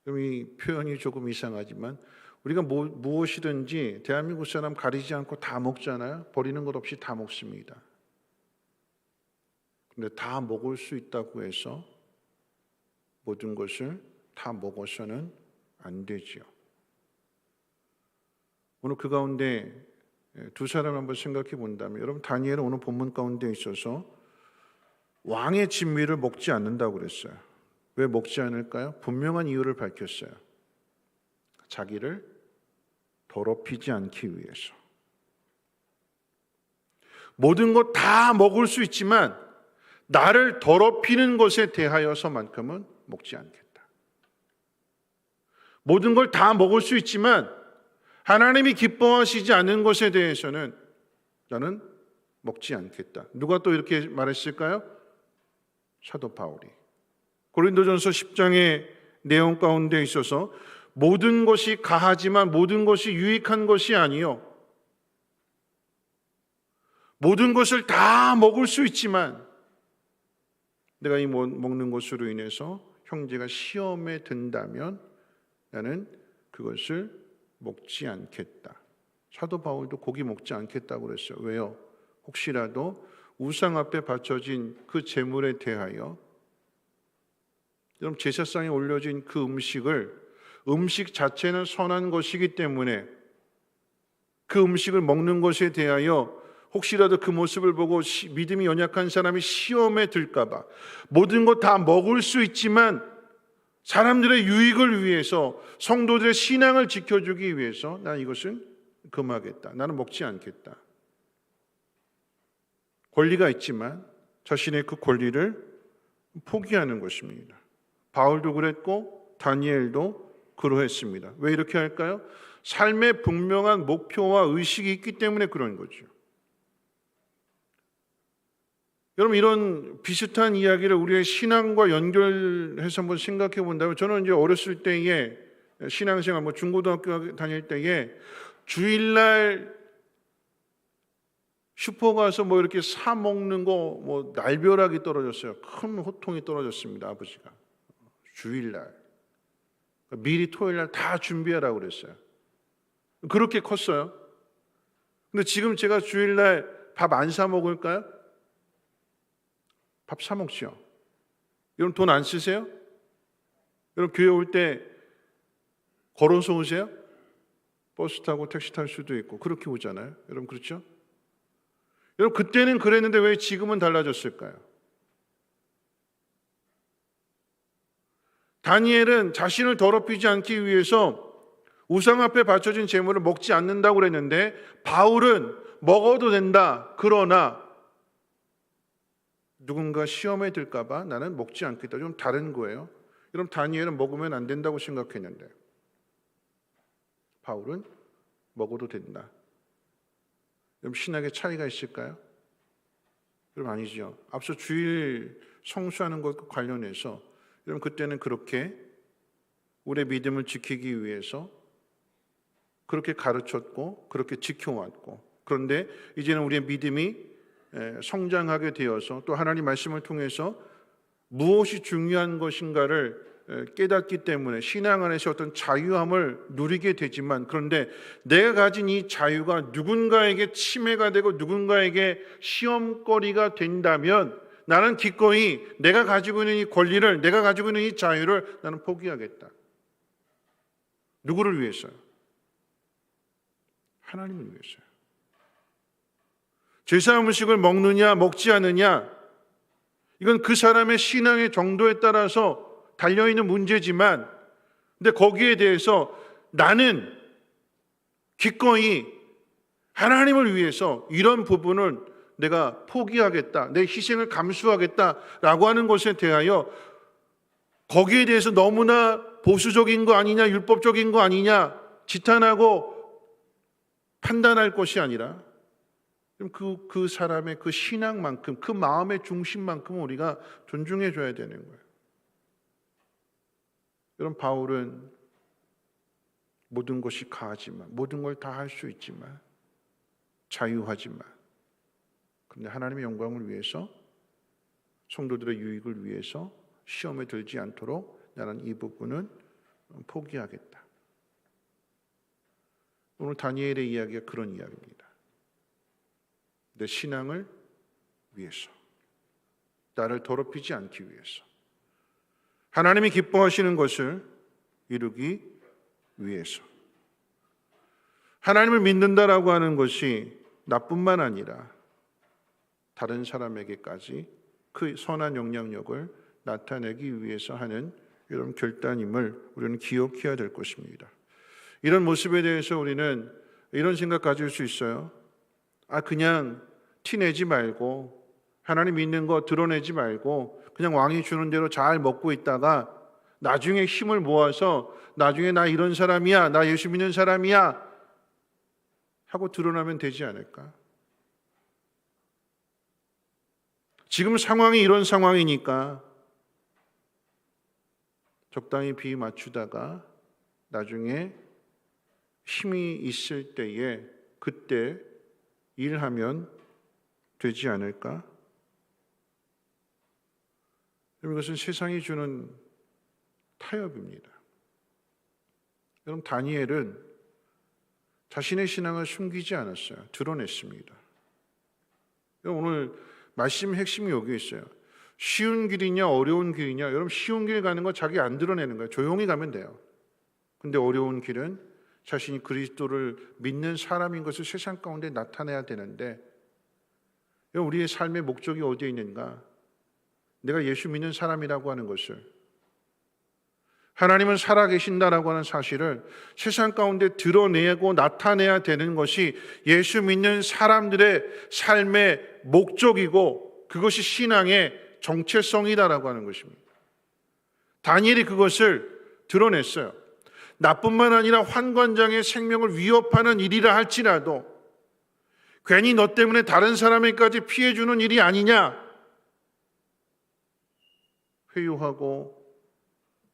그럼 이 표현이 조금 이상하지만 우리가 무엇이든지 대한민국 사람 가리지 않고 다 먹잖아요. 버리는 것 없이 다 먹습니다. 근데 다 먹을 수 있다고 해서 모든 것을 다 먹어서는 안 되지요. 오늘 그 가운데 두 사람 한번 생각해 본다면, 여러분, 다니엘은 오늘 본문 가운데 있어서 왕의 진미를 먹지 않는다고 그랬어요. 왜 먹지 않을까요? 분명한 이유를 밝혔어요. 자기를 더럽히지 않기 위해서. 모든 것 다 먹을 수 있지만 나를 더럽히는 것에 대하여서만큼은 먹지 않겠다. 모든 걸 다 먹을 수 있지만 하나님이 기뻐하시지 않는 것에 대해서는 나는 먹지 않겠다. 누가 또 이렇게 말했을까요? 사도 바울이. 고린도전서 10장의 내용 가운데 있어서 모든 것이 가하지만 모든 것이 유익한 것이 아니요, 모든 것을 다 먹을 수 있지만 내가 이 먹는 것으로 인해서 형제가 시험에 든다면 나는 그것을 먹지 않겠다. 사도 바울도 고기 먹지 않겠다고 그랬어요. 왜요? 혹시라도 우상 앞에 바쳐진 그 제물에 대하여, 여러분, 제사상에 올려진 그 음식 자체는 선한 것이기 때문에 그 음식을 먹는 것에 대하여 혹시라도 그 모습을 보고 믿음이 연약한 사람이 시험에 들까 봐 모든 것 다 먹을 수 있지만 사람들의 유익을 위해서, 성도들의 신앙을 지켜주기 위해서 난 이것은 금하겠다. 나는 먹지 않겠다. 권리가 있지만 자신의 그 권리를 포기하는 것입니다. 바울도 그랬고 다니엘도 그러했습니다. 왜 이렇게 할까요? 삶의 분명한 목표와 의식이 있기 때문에 그런 거죠. 여러분, 이런 비슷한 이야기를 우리의 신앙과 연결해서 한번 생각해 본다면, 저는 이제 어렸을 때에 신앙생활, 중고등학교 다닐 때에 주일날 슈퍼 가서 이렇게 사 먹는 거 날벼락이 떨어졌어요. 큰 호통이 떨어졌습니다. 아버지가 주일날 미리 토요일날 다 준비하라고 그랬어요. 그렇게 컸어요. 근데 지금 제가 주일날 밥 안 사 먹을까요? 밥 사 먹죠. 여러분, 돈 안 쓰세요? 여러분, 교회 올 때 걸어서 오세요? 버스 타고 택시 탈 수도 있고 그렇게 오잖아요. 여러분, 그렇죠? 여러분, 그때는 그랬는데 왜 지금은 달라졌을까요? 다니엘은 자신을 더럽히지 않기 위해서 우상 앞에 바쳐진 제물을 먹지 않는다고 그랬는데, 바울은 먹어도 된다. 그러나 누군가 시험에 들까 봐 나는 먹지 않겠다. 좀 다른 거예요. 여러분, 다니엘은 먹으면 안 된다고 생각했는데 바울은 먹어도 된다. 여러분, 신학의 차이가 있을까요? 여러분, 아니죠. 앞서 주일 성수하는 것과 관련해서 여러분, 그때는 그렇게 우리의 믿음을 지키기 위해서 그렇게 가르쳤고 그렇게 지켜왔고, 그런데 이제는 우리의 믿음이 성장하게 되어서 또 하나님 말씀을 통해서 무엇이 중요한 것인가를 깨닫기 때문에 신앙 안에서 어떤 자유함을 누리게 되지만, 그런데 내가 가진 이 자유가 누군가에게 침해가 되고 누군가에게 시험거리가 된다면 나는 기꺼이 내가 가지고 있는 이 권리를, 내가 가지고 있는 이 자유를 나는 포기하겠다. 누구를 위해서요? 하나님을 위해서요. 제사 음식을 먹느냐 먹지 않느냐, 이건 그 사람의 신앙의 정도에 따라서 달려있는 문제지만, 근데 거기에 대해서 나는 기꺼이 하나님을 위해서 이런 부분을 내가 포기하겠다, 내 희생을 감수하겠다라고 하는 것에 대하여 거기에 대해서 너무나 보수적인 거 아니냐, 율법적인 거 아니냐 지탄하고 판단할 것이 아니라 그럼 그 사람의 그 신앙만큼, 그 마음의 중심만큼 우리가 존중해 줘야 되는 거예요. 여러분, 바울은 모든 것이 가하지만, 모든 걸 다 할 수 있지만, 자유하지만, 그런데 하나님의 영광을 위해서, 성도들의 유익을 위해서 시험에 들지 않도록 나는 이 부분은 포기하겠다. 오늘 다니엘의 이야기가 그런 이야기입니다. 내 신앙을 위해서, 나를 더럽히지 않기 위해서, 하나님이 기뻐하시는 것을 이루기 위해서. 하나님을 믿는다라고 하는 것이 나뿐만 아니라 다른 사람에게까지 그 선한 영향력을 나타내기 위해서 하는 이런 결단임을 우리는 기억해야 될 것입니다. 이런 모습에 대해서 우리는 이런 생각 가질 수 있어요. 그냥 티내지 말고, 하나님 믿는 거 드러내지 말고 그냥 왕이 주는 대로 잘 먹고 있다가 나중에 힘을 모아서 나중에 나 이런 사람이야, 나 예수 믿는 사람이야 하고 드러나면 되지 않을까? 지금 상황이 이런 상황이니까 적당히 비 맞추다가 나중에 힘이 있을 때에 그때 일하면 되지 않을까? 이것은 세상이 주는 타협입니다. 여러분, 다니엘은 자신의 신앙을 숨기지 않았어요. 드러냈습니다. 오늘 말씀 핵심이 여기 있어요. 쉬운 길이냐 어려운 길이냐. 여러분, 쉬운 길 가는 거 자기 안 드러내는 거예요. 조용히 가면 돼요. 근데 어려운 길은 자신이 그리스도를 믿는 사람인 것을 세상 가운데 나타내야 되는데, 우리의 삶의 목적이 어디에 있는가? 내가 예수 믿는 사람이라고 하는 것을, 하나님은 살아계신다라고 하는 사실을 세상 가운데 드러내고 나타내야 되는 것이 예수 믿는 사람들의 삶의 목적이고, 그것이 신앙의 정체성이다라고 하는 것입니다. 다니엘이 그것을 드러냈어요. 나뿐만 아니라 환관장의 생명을 위협하는 일이라 할지라도 괜히 너 때문에 다른 사람에게까지 피해주는 일이 아니냐, 회유하고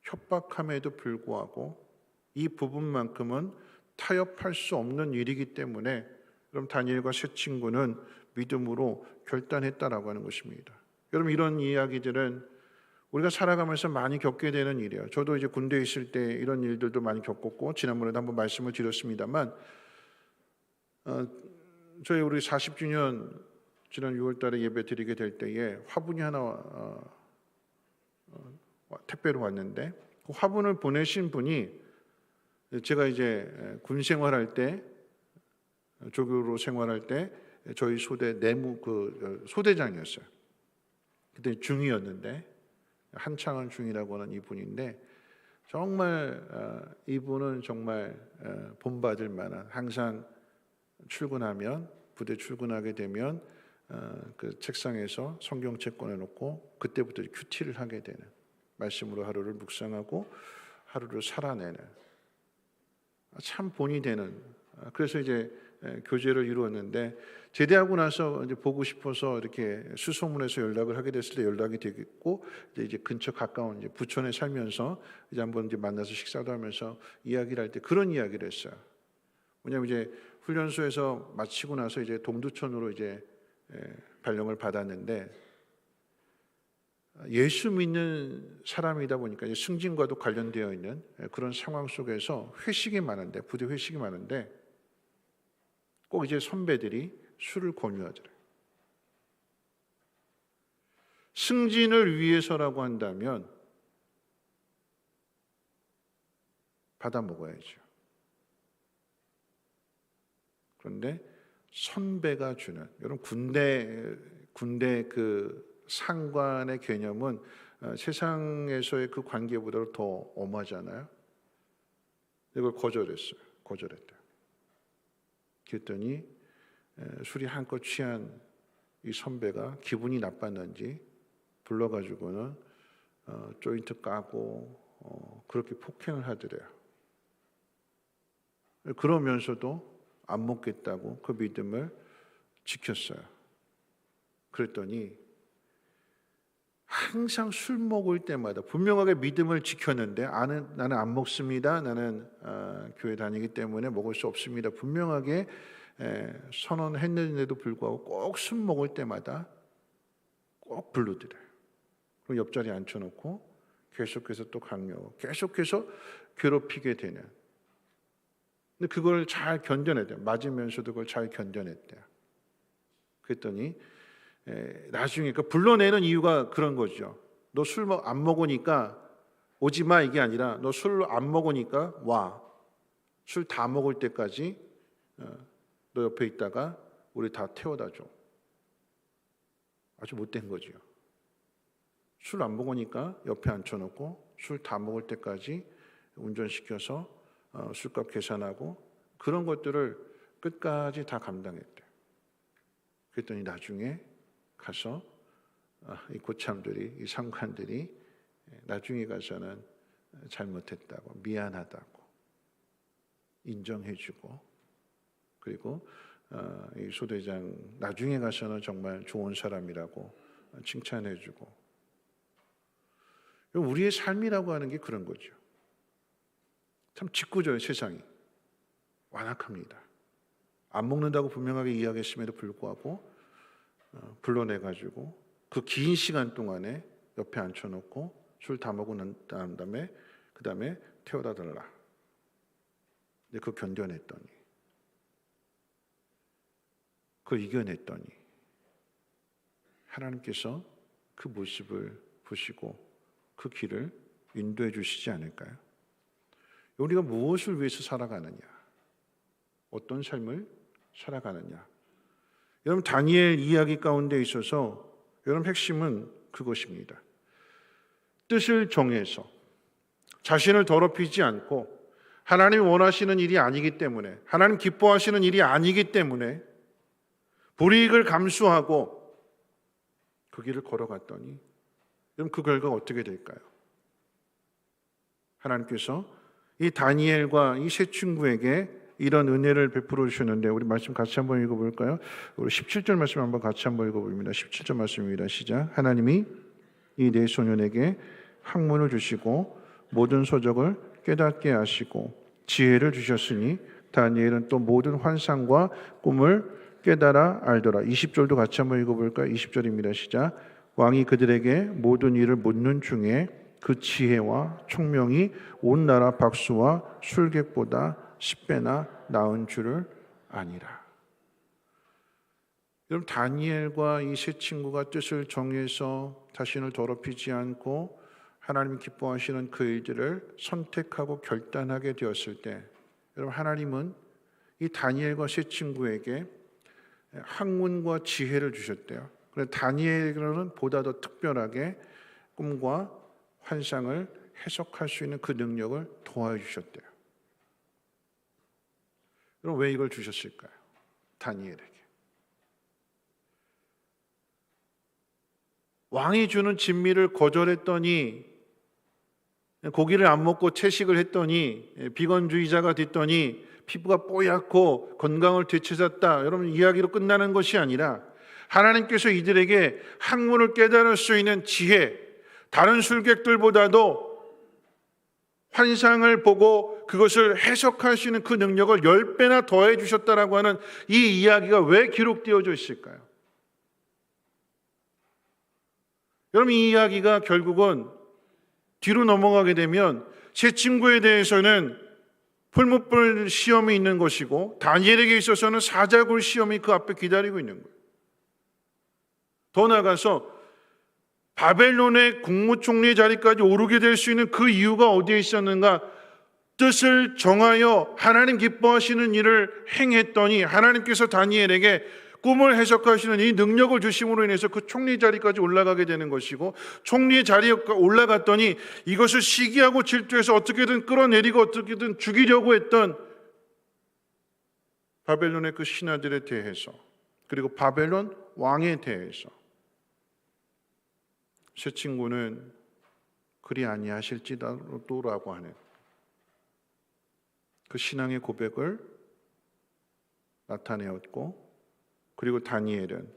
협박함에도 불구하고 이 부분만큼은 타협할 수 없는 일이기 때문에 그럼 다니엘과 세 친구는 믿음으로 결단했다라고 하는 것입니다. 여러분, 이런 이야기들은 우리가 살아가면서 많이 겪게 되는 일이에요. 저도 이제 군대에 있을 때 이런 일들도 많이 겪었고, 지난번에도 한번 말씀을 드렸습니다만, 저희 우리 40주년 지난 6월 달에 예배 드리게 될 때에 화분이 하나 택배로 왔는데, 그 화분을 보내신 분이 제가 이제 군 생활할 때, 조교로 생활할 때 저희 소대 내무 소대장이었어요. 그때 중이었는데, 한창원 중이라고 하는 이분인데, 정말 이분은 정말 본받을 만한, 항상 출근하면, 부대 출근하게 되면 그 책상에서 성경책 꺼내놓고 그때부터 큐티를 하게 되는, 말씀으로 하루를 묵상하고 하루를 살아내는 참 본이 되는, 그래서 이제 교제를 이루었는데, 제대하고 나서 이제 보고 싶어서 이렇게 수소문해서 연락을 하게 됐을 때 연락이 되겠고, 이제 근처 가까운 이제 부천에 살면서 이제 한번 이제 만나서 식사도 하면서 이야기를 할 때 그런 이야기를 했어요. 왜냐하면 이제 훈련소에서 마치고 나서 이제 동두천으로 이제 발령을 받았는데, 예수 믿는 사람이다 보니까 이제 승진과도 관련되어 있는 그런 상황 속에서 회식이 많은데, 부대 회식이 많은데 꼭 이제 선배들이 술을 권유하더래요. 승진을 위해서라고 한다면 받아 먹어야죠. 그런데 선배가 주는, 여러분, 군대 그 상관의 개념은 세상에서의 그 관계보다 더 엄하잖아요. 이걸 거절했대요. 그랬더니 술이 한껏 취한 이 선배가 기분이 나빴는지 불러가지고는 조인트 까고 그렇게 폭행을 하더래요. 그러면서도 안 먹겠다고 그 믿음을 지켰어요. 그랬더니 항상 술 먹을 때마다 분명하게 믿음을 지켰는데 나는 안 먹습니다. 나는 교회 다니기 때문에 먹을 수 없습니다. 분명하게 선언했는데도 불구하고 꼭 술 먹을 때마다 꼭 불러드려요. 그리고 옆자리에 앉혀놓고 계속해서 또 강요하고 계속해서 괴롭히게 되는. 근데 그걸 잘 견뎌냈대요. 맞으면서도 그걸 잘 견뎌냈대요. 그랬더니 나중에 불러내는 이유가 그런 거죠. 너 술 안 먹으니까 오지 마, 이게 아니라 너 술 안 먹으니까 와. 술 다 먹을 때까지 너 옆에 있다가 우리 다 태워다 줘. 아주 못된 거죠. 술 안 먹으니까 옆에 앉혀놓고 술 다 먹을 때까지 운전시켜서 술값 계산하고 그런 것들을 끝까지 다 감당했대요. 그랬더니 나중에 가서 이 고참들이, 이 상관들이 나중에 가서는 잘못했다고, 미안하다고 인정해주고, 그리고 이 소대장 나중에 가서는 정말 좋은 사람이라고 칭찬해주고. 우리의 삶이라고 하는 게 그런 거죠. 참 짓궂어요. 세상이 완악합니다. 안 먹는다고 분명하게 이야기했음에도 불구하고 불러내가지고 그 긴 시간 동안에 옆에 앉혀놓고 술 다 먹고 난 다음에 그 다음에 태워다 달라. 근데 그거 견뎌냈더니, 그걸 이겨냈더니 하나님께서 그 모습을 보시고 그 길을 인도해 주시지 않을까요? 우리가 무엇을 위해서 살아가느냐, 어떤 삶을 살아가느냐. 여러분, 다니엘 이야기 가운데 있어서 여러분 핵심은 그것입니다. 뜻을 정해서 자신을 더럽히지 않고 하나님이 원하시는 일이 아니기 때문에, 하나님 기뻐하시는 일이 아니기 때문에 불이익을 감수하고 그 길을 걸어갔더니 여러분, 그 결과가 어떻게 될까요? 하나님께서 이 다니엘과 이 세 친구에게 이런 은혜를 베풀어 주셨는데, 우리 말씀 같이 한번 읽어볼까요? 우리 17절 말씀 한번 같이 한번 읽어봅니다. 17절 말씀입니다. 시작. 하나님이 이 네 소년에게 학문을 주시고 모든 서적을 깨닫게 하시고 지혜를 주셨으니 다니엘은 또 모든 환상과 꿈을 깨달아 알더라. 20절도 같이 한번 읽어볼까요? 20절입니다. 시작. 왕이 그들에게 모든 일을 묻는 중에 그 지혜와 총명이 온 나라 박수와 술객보다 10배나 나은 줄을 아니라. 여러분, 다니엘과 이 세 친구가 뜻을 정해서 자신을 더럽히지 않고 하나님이 기뻐하시는 그 일들을 선택하고 결단하게 되었을 때, 여러분, 하나님은 이 다니엘과 세 친구에게 학문과 지혜를 주셨대요. 그런데 다니엘은 보다 더 특별하게 꿈과 환상을 해석할 수 있는 그 능력을 도와주셨대요. 그럼 왜 이걸 주셨을까요? 다니엘에게. 왕이 주는 진미를 거절했더니, 고기를 안 먹고 채식을 했더니, 비건주의자가 됐더니 피부가 뽀얗고 건강을 되찾았다, 여러분, 이야기로 끝나는 것이 아니라 하나님께서 이들에게 학문을 깨달을 수 있는 지혜, 다른 술객들보다도 환상을 보고 그것을 해석할 수 있는 그 능력을 10배나 더해 주셨다라고 하는 이 이야기가 왜 기록되어져 있을까요? 여러분, 이 이야기가 결국은 뒤로 넘어가게 되면 세 친구에 대해서는 풀무불 시험이 있는 것이고, 다니엘에게 있어서는 사자굴 시험이 그 앞에 기다리고 있는 거예요. 더 나아가서 바벨론의 국무총리 자리까지 오르게 될 수 있는 그 이유가 어디에 있었는가? 뜻을 정하여 하나님 기뻐하시는 일을 행했더니 하나님께서 다니엘에게 꿈을 해석하시는 이 능력을 주심으로 인해서 그 총리 자리까지 올라가게 되는 것이고, 총리 자리에 올라갔더니 이것을 시기하고 질투해서 어떻게든 끌어내리고 어떻게든 죽이려고 했던 바벨론의 그 신하들에 대해서, 그리고 바벨론 왕에 대해서 세 친구는 그리 아니하실지라도라고 하는 그 신앙의 고백을 나타내었고, 그리고 다니엘은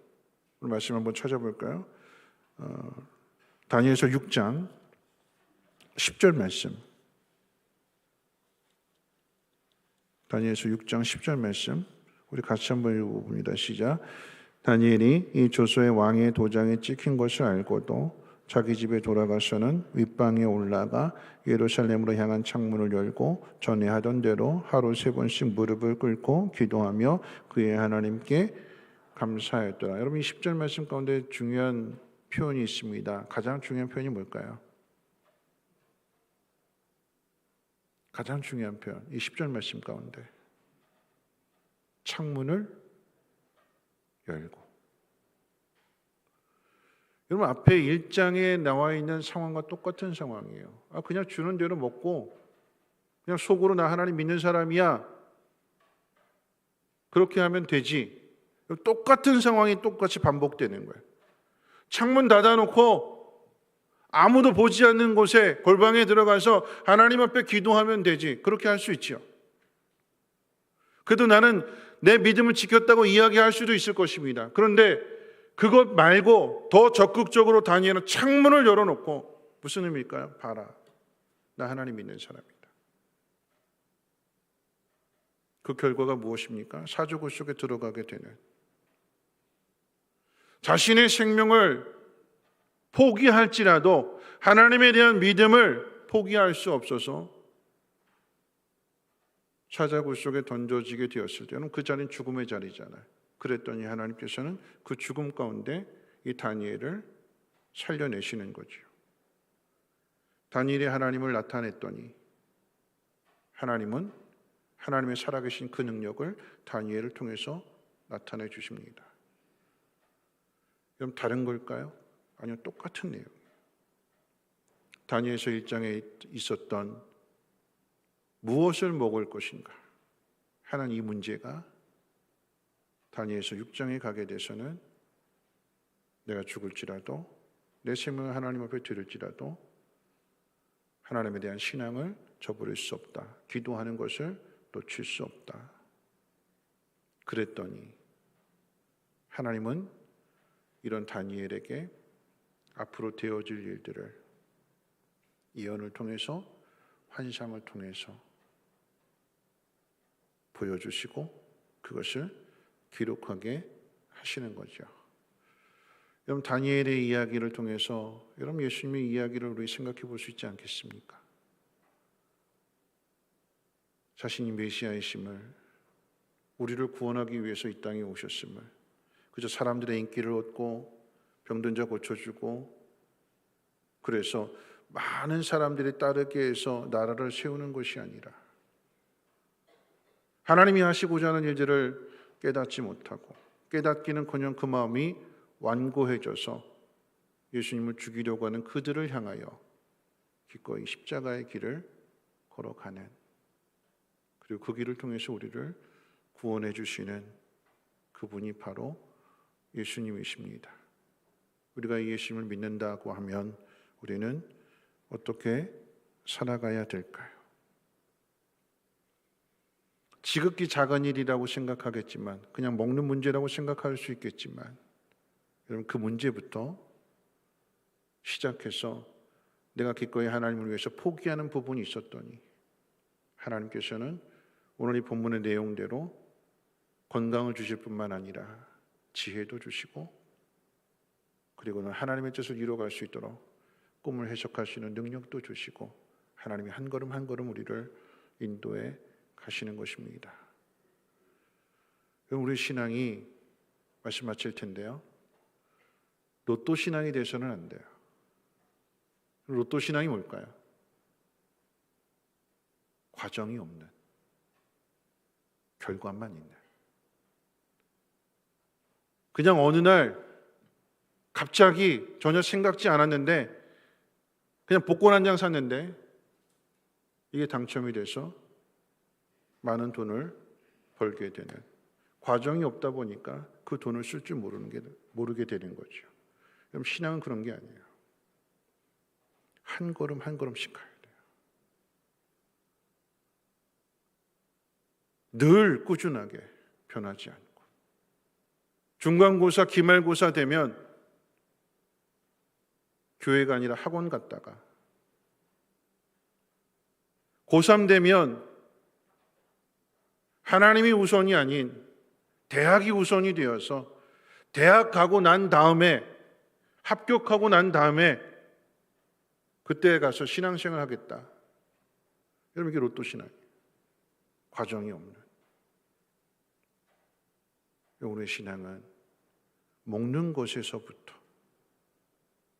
오늘 말씀 한번 찾아볼까요? 다니엘서 6장 10절 말씀. 다니엘서 6장 10절 말씀. 우리 같이 한번 읽어봅니다. 시작. 다니엘이 이 조서의 왕의 도장에 찍힌 것을 알고도 자기 집에 돌아가서는 윗방에 올라가 예루살렘으로 향한 창문을 열고 전에 하던 대로 하루 3번씩 무릎을 꿇고 기도하며 그의 하나님께 감사했더라. 여러분 이 10절 말씀 가운데 중요한 표현이 있습니다. 가장 중요한 표현이 뭘까요? 가장 중요한 표현, 이 10절 말씀 가운데 창문을 열고. 여러분 앞에 1장에 나와 있는 상황과 똑같은 상황이에요. 그냥 주는 대로 먹고 그냥 속으로 나 하나님 믿는 사람이야, 그렇게 하면 되지. 똑같은 상황이 똑같이 반복되는 거예요. 창문 닫아놓고 아무도 보지 않는 곳에 골방에 들어가서 하나님 앞에 기도하면 되지. 그렇게 할 수 있죠. 그래도 나는 내 믿음을 지켰다고 이야기할 수도 있을 것입니다. 그런데 그것 말고 더 적극적으로 다니엘은 창문을 열어놓고 무슨 의미일까요? 봐라, 나 하나님 믿는 사람이다. 그 결과가 무엇입니까? 사조구 속에 들어가게 되는, 자신의 생명을 포기할지라도 하나님에 대한 믿음을 포기할 수 없어서 사자굴 속에 던져지게 되었을 때는 그 자리는 죽음의 자리잖아요. 그랬더니 하나님께서는 그 죽음 가운데 이 다니엘을 살려내시는 거죠. 다니엘이 하나님을 나타냈더니 하나님은 하나님의 살아계신 그 능력을 다니엘을 통해서 나타내 주십니다. 그럼 다른 걸까요? 아니요, 똑같은 내용이에요. 다니엘서 1장에 있었던 무엇을 먹을 것인가 하는 이 문제가 다니엘서 6장에 가게 돼서는 내가 죽을지라도 내 생명을 하나님 앞에 드릴지라도 하나님에 대한 신앙을 저버릴 수 없다. 기도하는 것을 놓칠 수 없다. 그랬더니 하나님은 이런 다니엘에게 앞으로 되어질 일들을 예언을 통해서, 환상을 통해서 보여주시고 그것을 기록하게 하시는 거죠. 여러분 다니엘의 이야기를 통해서 여러분 예수님의 이야기를 우리 생각해 볼 수 있지 않겠습니까? 자신이 메시아이심을, 우리를 구원하기 위해서 이 땅에 오셨음을, 그저 사람들의 인기를 얻고 병든 자 고쳐주고 그래서 많은 사람들이 따르게 해서 나라를 세우는 것이 아니라 하나님이 하시고자 하는 일들을 깨닫지 못하고 깨닫기는커녕 그 마음이 완고해져서 예수님을 죽이려고 하는 그들을 향하여 기꺼이 십자가의 길을 걸어가는, 그리고 그 길을 통해서 우리를 구원해 주시는 그분이 바로 예수님이십니다. 우리가 이 예수님을 믿는다고 하면 우리는 어떻게 살아가야 될까요? 지극히 작은 일이라고 생각하겠지만, 그냥 먹는 문제라고 생각할 수 있겠지만, 여러분 그 문제부터 시작해서 내가 기꺼이 하나님을 위해서 포기하는 부분이 있었더니 하나님께서는 오늘 이 본문의 내용대로 건강을 주실 뿐만 아니라 지혜도 주시고, 그리고는 하나님의 뜻을 이루어갈 수 있도록 꿈을 해석할 수 있는 능력도 주시고, 하나님이 한 걸음 한 걸음 우리를 인도해 가시는 것입니다. 그럼 우리 신앙이 말씀 마칠 텐데요, 로또 신앙이 돼서는 안 돼요. 로또 신앙이 뭘까요? 과정이 없는, 결과만 있는, 그냥 어느 날 갑자기 전혀 생각지 않았는데 그냥 복권 한 장 샀는데 이게 당첨이 돼서 많은 돈을 벌게 되는, 과정이 없다 보니까 그 돈을 쓸 줄 모르게 되는 거죠. 그럼 신앙은 그런 게 아니에요. 한 걸음 한 걸음씩 가야 돼요. 늘 꾸준하게 변하지 않고 중간고사, 기말고사 되면 교회가 아니라 학원 갔다가, 고3 되면 하나님이 우선이 아닌 대학이 우선이 되어서 대학 가고 난 다음에, 합격하고 난 다음에 그때 가서 신앙생활 하겠다. 여러분, 이게 로또 신앙, 과정이 없는. 우리의 신앙은 먹는 것에서부터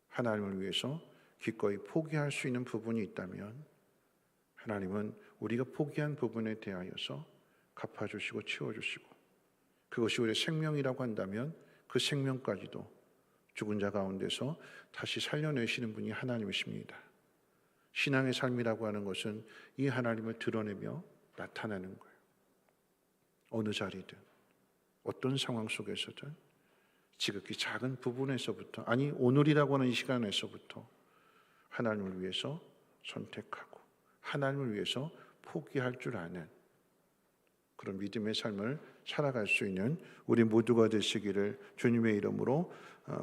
하나님을 위해서 기꺼이 포기할 수 있는 부분이 있다면 하나님은 우리가 포기한 부분에 대하여서 갚아주시고 채워주시고, 그것이 우리의 생명이라고 한다면 그 생명까지도 죽은 자 가운데서 다시 살려내시는 분이 하나님이십니다. 신앙의 삶이라고 하는 것은 이 하나님을 드러내며 나타나는 거예요. 어느 자리든 어떤 상황 속에서든 지극히 작은 부분에서부터, 아니 오늘이라고 하는 이 시간에서부터 하나님을 위해서 선택하고 하나님을 위해서 포기할 줄 아는 그런 믿음의 삶을 살아갈 수 있는 우리 모두가 되시기를 주님의 이름으로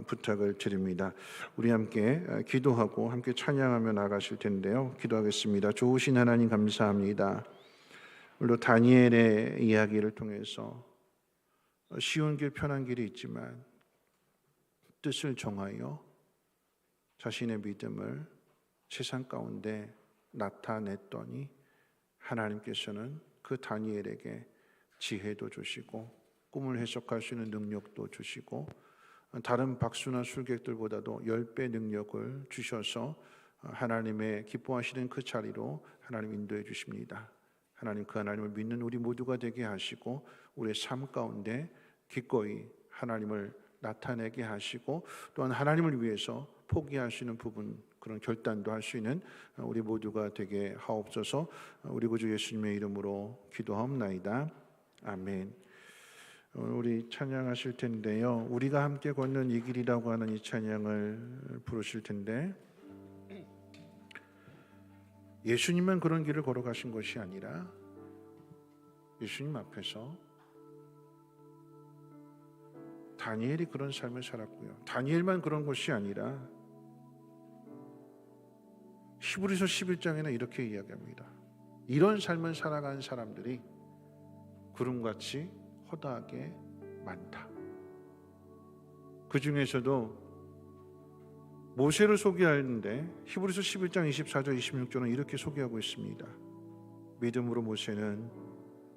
부탁을 드립니다. 우리 함께 기도하고 함께 찬양하며 나가실 텐데요. 기도하겠습니다. 좋으신 하나님 감사합니다. 물론 다니엘의 이야기를 통해서 쉬운 길, 편한 길이 있지만 뜻을 정하여 자신의 믿음을 세상 가운데 나타냈더니 하나님께서는 그 다니엘에게 지혜도 주시고 꿈을 해석할 수 있는 능력도 주시고 다른 박수나 술객들보다도 10배 능력을 주셔서 하나님의 기뻐하시는 그 자리로 하나님 인도해 주십니다. 하나님, 그 하나님을 믿는 우리 모두가 되게 하시고 우리의 삶 가운데 기꺼이 하나님을 나타내게 하시고 또한 하나님을 위해서 포기할 수 있는 부분, 그런 결단도 할 수 있는 우리 모두가 되게 하옵소서. 우리 구주 예수님의 이름으로 기도하옵나이다. 아멘. 우리 찬양하실 텐데요. 우리가 함께 걷는 이 길이라고 하는 이 찬양을 부르실 텐데, 예수님은 그런 길을 걸어가신 것이 아니라 예수님 앞에서 다니엘이 그런 삶을 살았고요. 다니엘만 그런 것이 아니라 히브리서 11장에는 이렇게 이야기합니다. 이런 삶을 살아가는 사람들이 구름같이 허다하게 많다. 그 중에서도 모세를 소개하는데 히브리서 11장 24절 26절은 이렇게 소개하고 있습니다. 믿음으로 모세는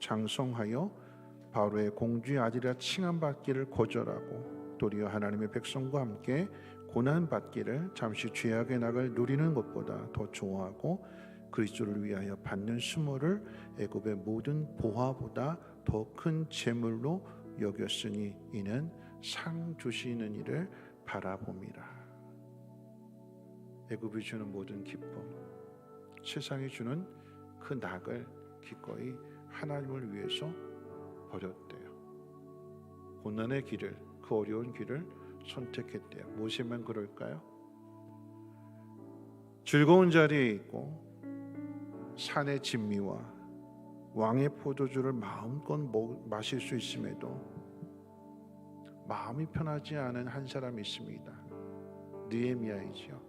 장성하여 바로의 공주의 아들이라 칭함받기를 거절하고 도리어 하나님의 백성과 함께 고난받기를 잠시 죄악의 낙을 누리는 것보다 더 좋아하고 그리스도를 위하여 받는 수모를 애굽의 모든 보화보다 더 큰 재물로 여겼으니 이는 상 주시는 이를 바라봅니다. 애굽이 주는 모든 기쁨, 세상이 주는 그 낙을 기꺼이 하나님을 위해서 버렸대요. 고난의 길을, 그 어려운 길을 선택했대요. 모세만 그럴까요? 즐거운 자리에 있고 산의 진미와 왕의 포도주를 마음껏 마실 수 있음에도 마음이 편하지 않은 한 사람이 있습니다. 느헤미야이지요.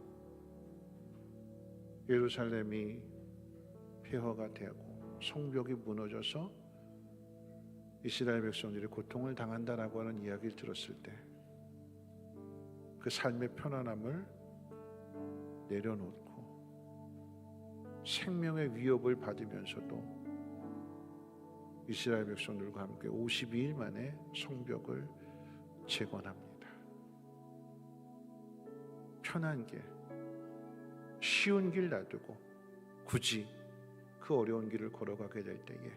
예루살렘이 폐허가 되고 성벽이 무너져서 이스라엘 백성들이 고통을 당한다라고 하는 이야기를 들었을 때 그 삶의 편안함을 내려놓고 생명의 위협을 받으면서도 이스라엘 백성들과 함께 52일 만에 성벽을 재건합니다. 편한 길, 쉬운 길 놔두고 굳이 그 어려운 길을 걸어가게 될 때에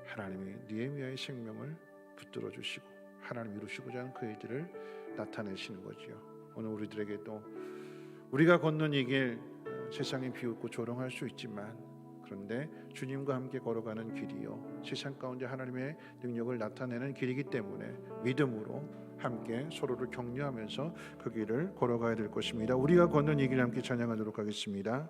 하나님이 느헤미야의 생명을 붙들어 주시고 하나님 이루시고자 하는 그 일들을 나타내시는 거지요. 오늘 우리들에게도 우리가 걷는 이 길, 세상이 비웃고 조롱할 수 있지만 그런데 주님과 함께 걸어가는 길이요, 세상 가운데 하나님의 능력을 나타내는 길이기 때문에 믿음으로 함께 서로를 격려하면서 그 길을 걸어가야 될 것입니다. 우리가 걷는 이 길 함께 찬양하도록 하겠습니다.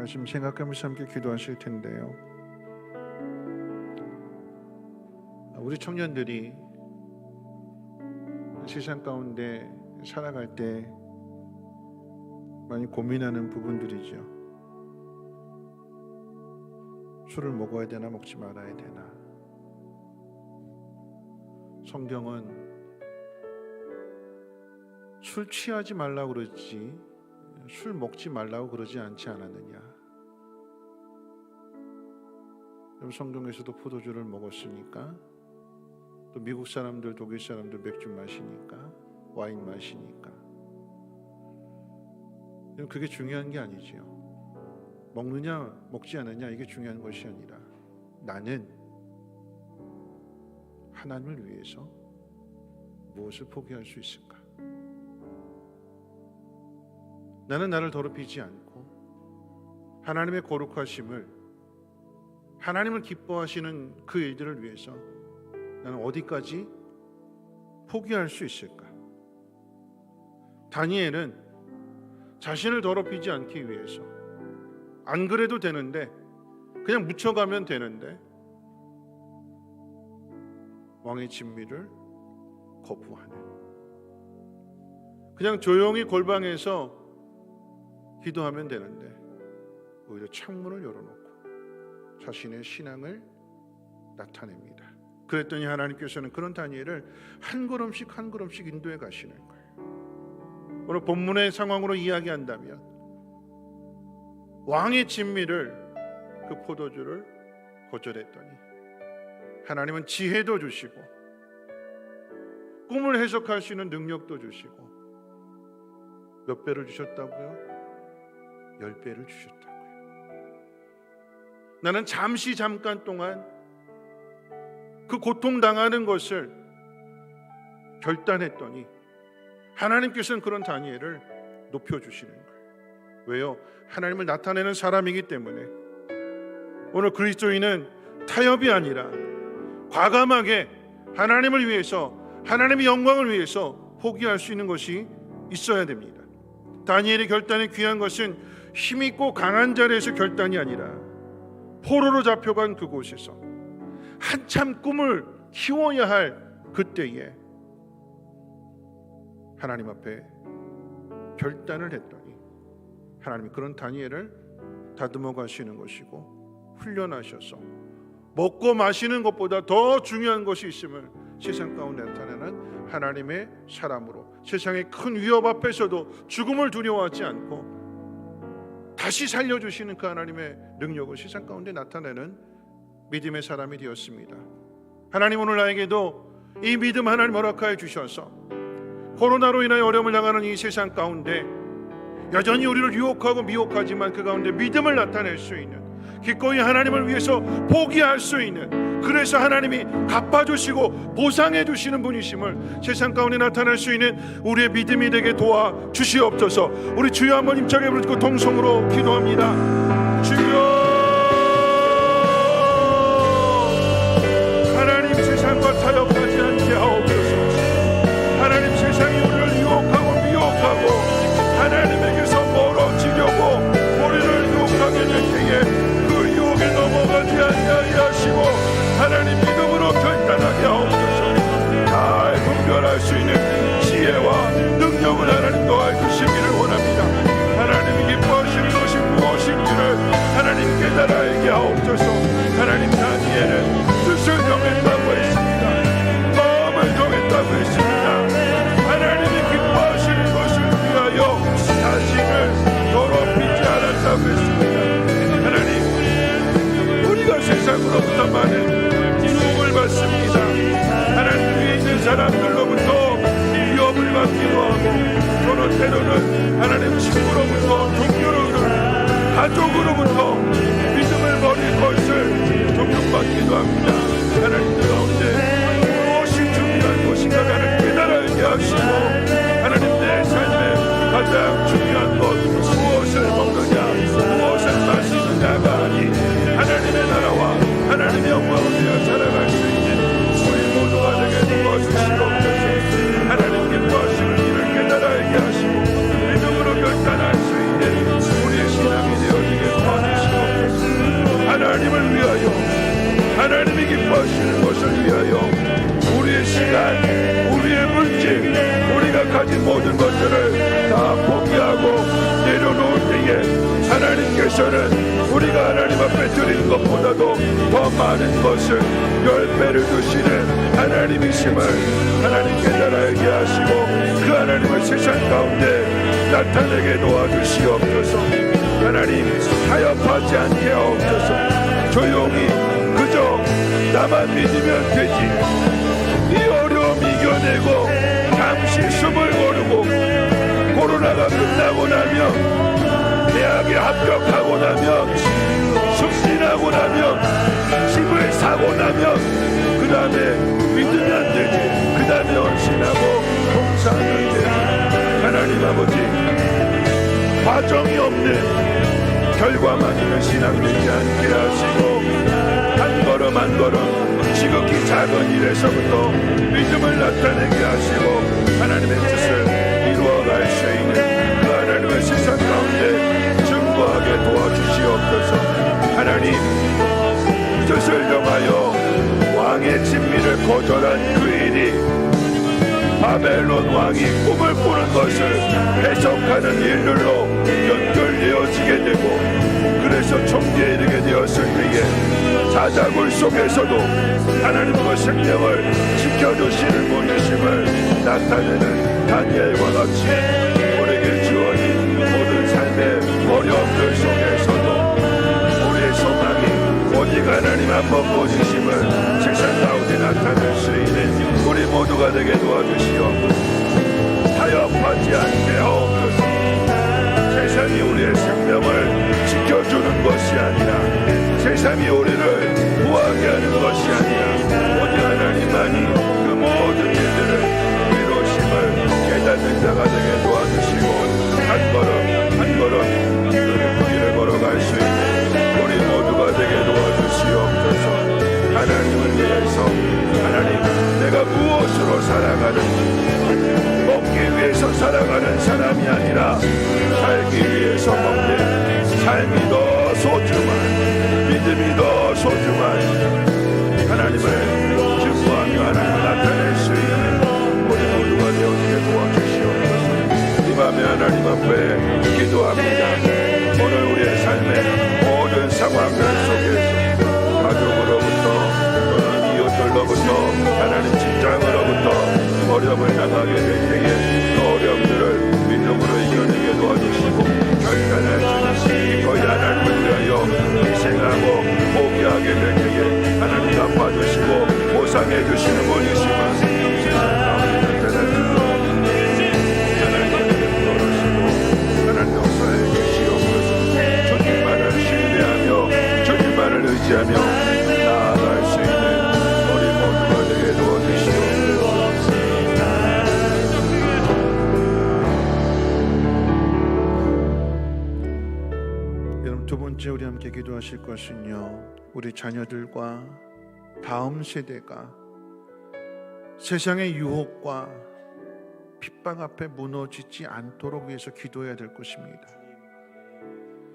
말씀 생각하면서 함께 기도하실 텐데요. 우리 청년들이 세상 가운데 살아갈 때 많이 고민하는 부분들이죠. 술을 먹어야 되나 먹지 말아야 되나. 성경은 술 취하지 말라고 그러지 술 먹지 말라고 그러지 않지 않았느냐. 성경에서도 포도주를 먹었으니까, 또 미국 사람들, 독일 사람들 맥주 마시니까, 와인 마시니까. 그게 중요한 게 아니지요. 먹느냐 먹지 않느냐 이게 중요한 것이 아니라 나는 하나님을 위해서 무엇을 포기할 수 있을까? 나는 나를 더럽히지 않고 하나님의 거룩하심을, 하나님을 기뻐하시는 그 일들을 위해서 나는 어디까지 포기할 수 있을까? 다니엘은 자신을 더럽히지 않기 위해서 안 그래도 되는데, 그냥 묻혀가면 되는데 왕의 진미를 거부하는, 그냥 조용히 골방에서 기도하면 되는데 오히려 창문을 열어놓고 자신의 신앙을 나타냅니다. 그랬더니 하나님께서는 그런 다니엘을 한 걸음씩 한 걸음씩 인도해 가시는 거예요. 오늘 본문의 상황으로 이야기한다면 왕의 진미를, 그 포도주를 거절했더니 하나님은 지혜도 주시고 꿈을 해석할 수 있는 능력도 주시고 몇 배를 주셨다고요? 10배를 주셨다고요. 나는 잠깐 동안 그 고통당하는 것을 결단했더니 하나님께서는 그런 다니엘을 높여주시는 거예요. 왜요? 하나님을 나타내는 사람이기 때문에. 오늘 그리스도인은 타협이 아니라 과감하게 하나님을 위해서, 하나님의 영광을 위해서 포기할 수 있는 것이 있어야 됩니다. 다니엘의 결단이 귀한 것은 힘있고 강한 자리에서 결단이 아니라 포로로 잡혀간 그곳에서 한참 꿈을 키워야 할 그때에 하나님 앞에 결단을 했더니 하나님이 그런 다니엘을 다듬어 가시는 것이고, 훈련하셔서 먹고 마시는 것보다 더 중요한 것이 있음을 세상 가운데 나타내는 하나님의 사람으로, 세상의 큰 위협 앞에서도 죽음을 두려워하지 않고 다시 살려주시는 그 하나님의 능력을 세상 가운데 나타내는 믿음의 사람이 되었습니다. 하나님 오늘 나에게도 이 믿음 하나님 허락하여 주셔서 코로나로 인하여 어려움을 당하는 이 세상 가운데 여전히 우리를 유혹하고 미혹하지만 그 가운데 믿음을 나타낼 수 있는, 기꺼이 하나님을 위해서 포기할 수 있는, 그래서 하나님이 갚아주시고 보상해주시는 분이심을 세상 가운데 나타낼 수 있는 우리의 믿음이 되게 도와주시옵소서. 우리 주여 한번 힘차게 부르고 동성으로 기도합니다. 주여, 하나님 세상과 타협하지 않게 하옵소서. 하나님 세상이 우리를 유혹하고 미혹하고 하나님에게서 멀어지려고 우리를 유혹하게 될 때에 그 유혹에 넘어가지 아니하게 하시고 하나님 믿음으로 결단하게 하옵소서. 잘 분별할 수 있는 지혜와 능력을 하나님 더하시기를 원합니다. 하나님이 기뻐하시는 것이 무엇인지를 하나님 깨달아 알게 하옵소서. 하나님 다니엘은 뜻을 정했다고 했습니다. 마음을 정했다고 했습니다. 하나님이 기뻐하시는 것을 위하여 자신을 더럽히지 않았다고 했습니다. 하나님, 우리가 세상으로부터 많은 유혹을 받습니다. 하나님 위에 있는 사람들로부터 위협을 받기도 하고, 또는 때로는 하나님 친구로부터, 동료로부터, 가족으로부터 믿음을 버릴 것을 존경받기도 합니다. 하나님 그 가운데 무엇이 중요한 것인가를 하나님 깨달아야 하시고, 하나님 내 삶에 가장 중요한 것 무엇을 먹느냐 무엇을 마시느냐가 아닌 하나님의 나라와 하나님의 영광을 위하여 살아갈 수 있는 우리 모두가 되게 도와주시옵소서. 하나님 기뻐하시는 일을 깨달아 알게 하시고 믿음으로 결단할 수 있는 우리의 신앙이 되어지게 도와주시옵소서. 하나님께서는 우리가 하나님 앞에 드리는 것보다도 더 많은 것을 10배를 주시는 하나님이심을 하나님 깨달아야게 하시고 그 하나님을 세상 가운데 나타내게 도와주시옵소서. 하나님 타협하지 않게 하옵소서. 조용히 그저 나만 믿으면 되지, 이 어려움 이겨내고 잠시 숨을 고르고 코로나가 끝나고 나면, 대학에 합격하고 나면, 승진하고 나면, 집을 사고 나면 그 다음에 믿으면 안 되지. 그 다음에 헌신하고 봉사하면 되지. 하나님 아버지, 과정이 없는 결과만 있는 신앙 되지 않게 하시고 한 걸음 한 걸음 지극히 작은 일에서부터 믿음을 나타내게 하시고 하나님의 뜻을 이루어갈 수 있는 그 하나님의 세상 가운데 증거하게 도와주시옵소서. 하나님 뜻을 정하여 왕의 진미를 거절한 그 일이 바벨론 왕이 꿈을 꾸는 것을 해석하는 일들로 연결되어지게 되고, 그래서 총기에 이르게 되었을 때에 자작울 속에서도 하나님의 생명을 지켜주시는 분이심을 나타내는 다니엘과 같이 우리에게 주어진 모든 삶의 어려움들 속에서도 우리의 소망이 오직 하나님 한 번 보시심을 세상 가운데 나타낼 수 있는 우리 모두가 되게 도와주시옵소서. 타협하지 않게 하옵소서. 세상이 우리의 생명을 지켜주는 것이 아니라, 세상이 우리를 구하게 하는 것이 아니라 오직 하나님만이 그 모든 일들을 이루심을 깨닫는 자가 되게 도와주시고 한 걸음 한 걸음 그 길을 걸어갈 수 있는 우리 모두가 되게 도와주시옵소서. 하나님을 위해서, 하나님 내가 무엇으로 살아가는지, 먹기 위해서 살아가는 사람이 아니라 살기 위해서 먹는 삶이 더 소중한, 믿음이 더 소중한 하나님을 증거하며 하나님을 나타낼 수 있는 우리 모두가 되어지게 도와주시옵소서. 이 밤에 하나님 앞에 기도합니다. 오늘 우리의 삶의 모든 상황들 속에서 가족으로부터 또는 이웃들로부터 하나님 직장으로부터 어려움을 당하게 될 때에 그 어려움들을 믿음으로 이겨내게 도와주시고 결단할 수 있는 거의 하나님을 위하여 희생하고 포기하게 될 때에 하나님 갚아주시고 보상해 주시는 분이시면 세상 가운데 나타나시고 하나님을 부르시고 하나님 역사해 주시옵소서. 주님만을 신뢰하며 주님만을 의지하며 나아갈 수 있는 우리 모두가 되게 도와주시옵소서. 여러분, 두 번째 우리 함께 기도하실 것은요, 우리 자녀들과 다음 세대가 세상의 유혹과 핍박 앞에 무너지지 않도록 위해서 기도해야 될 것입니다.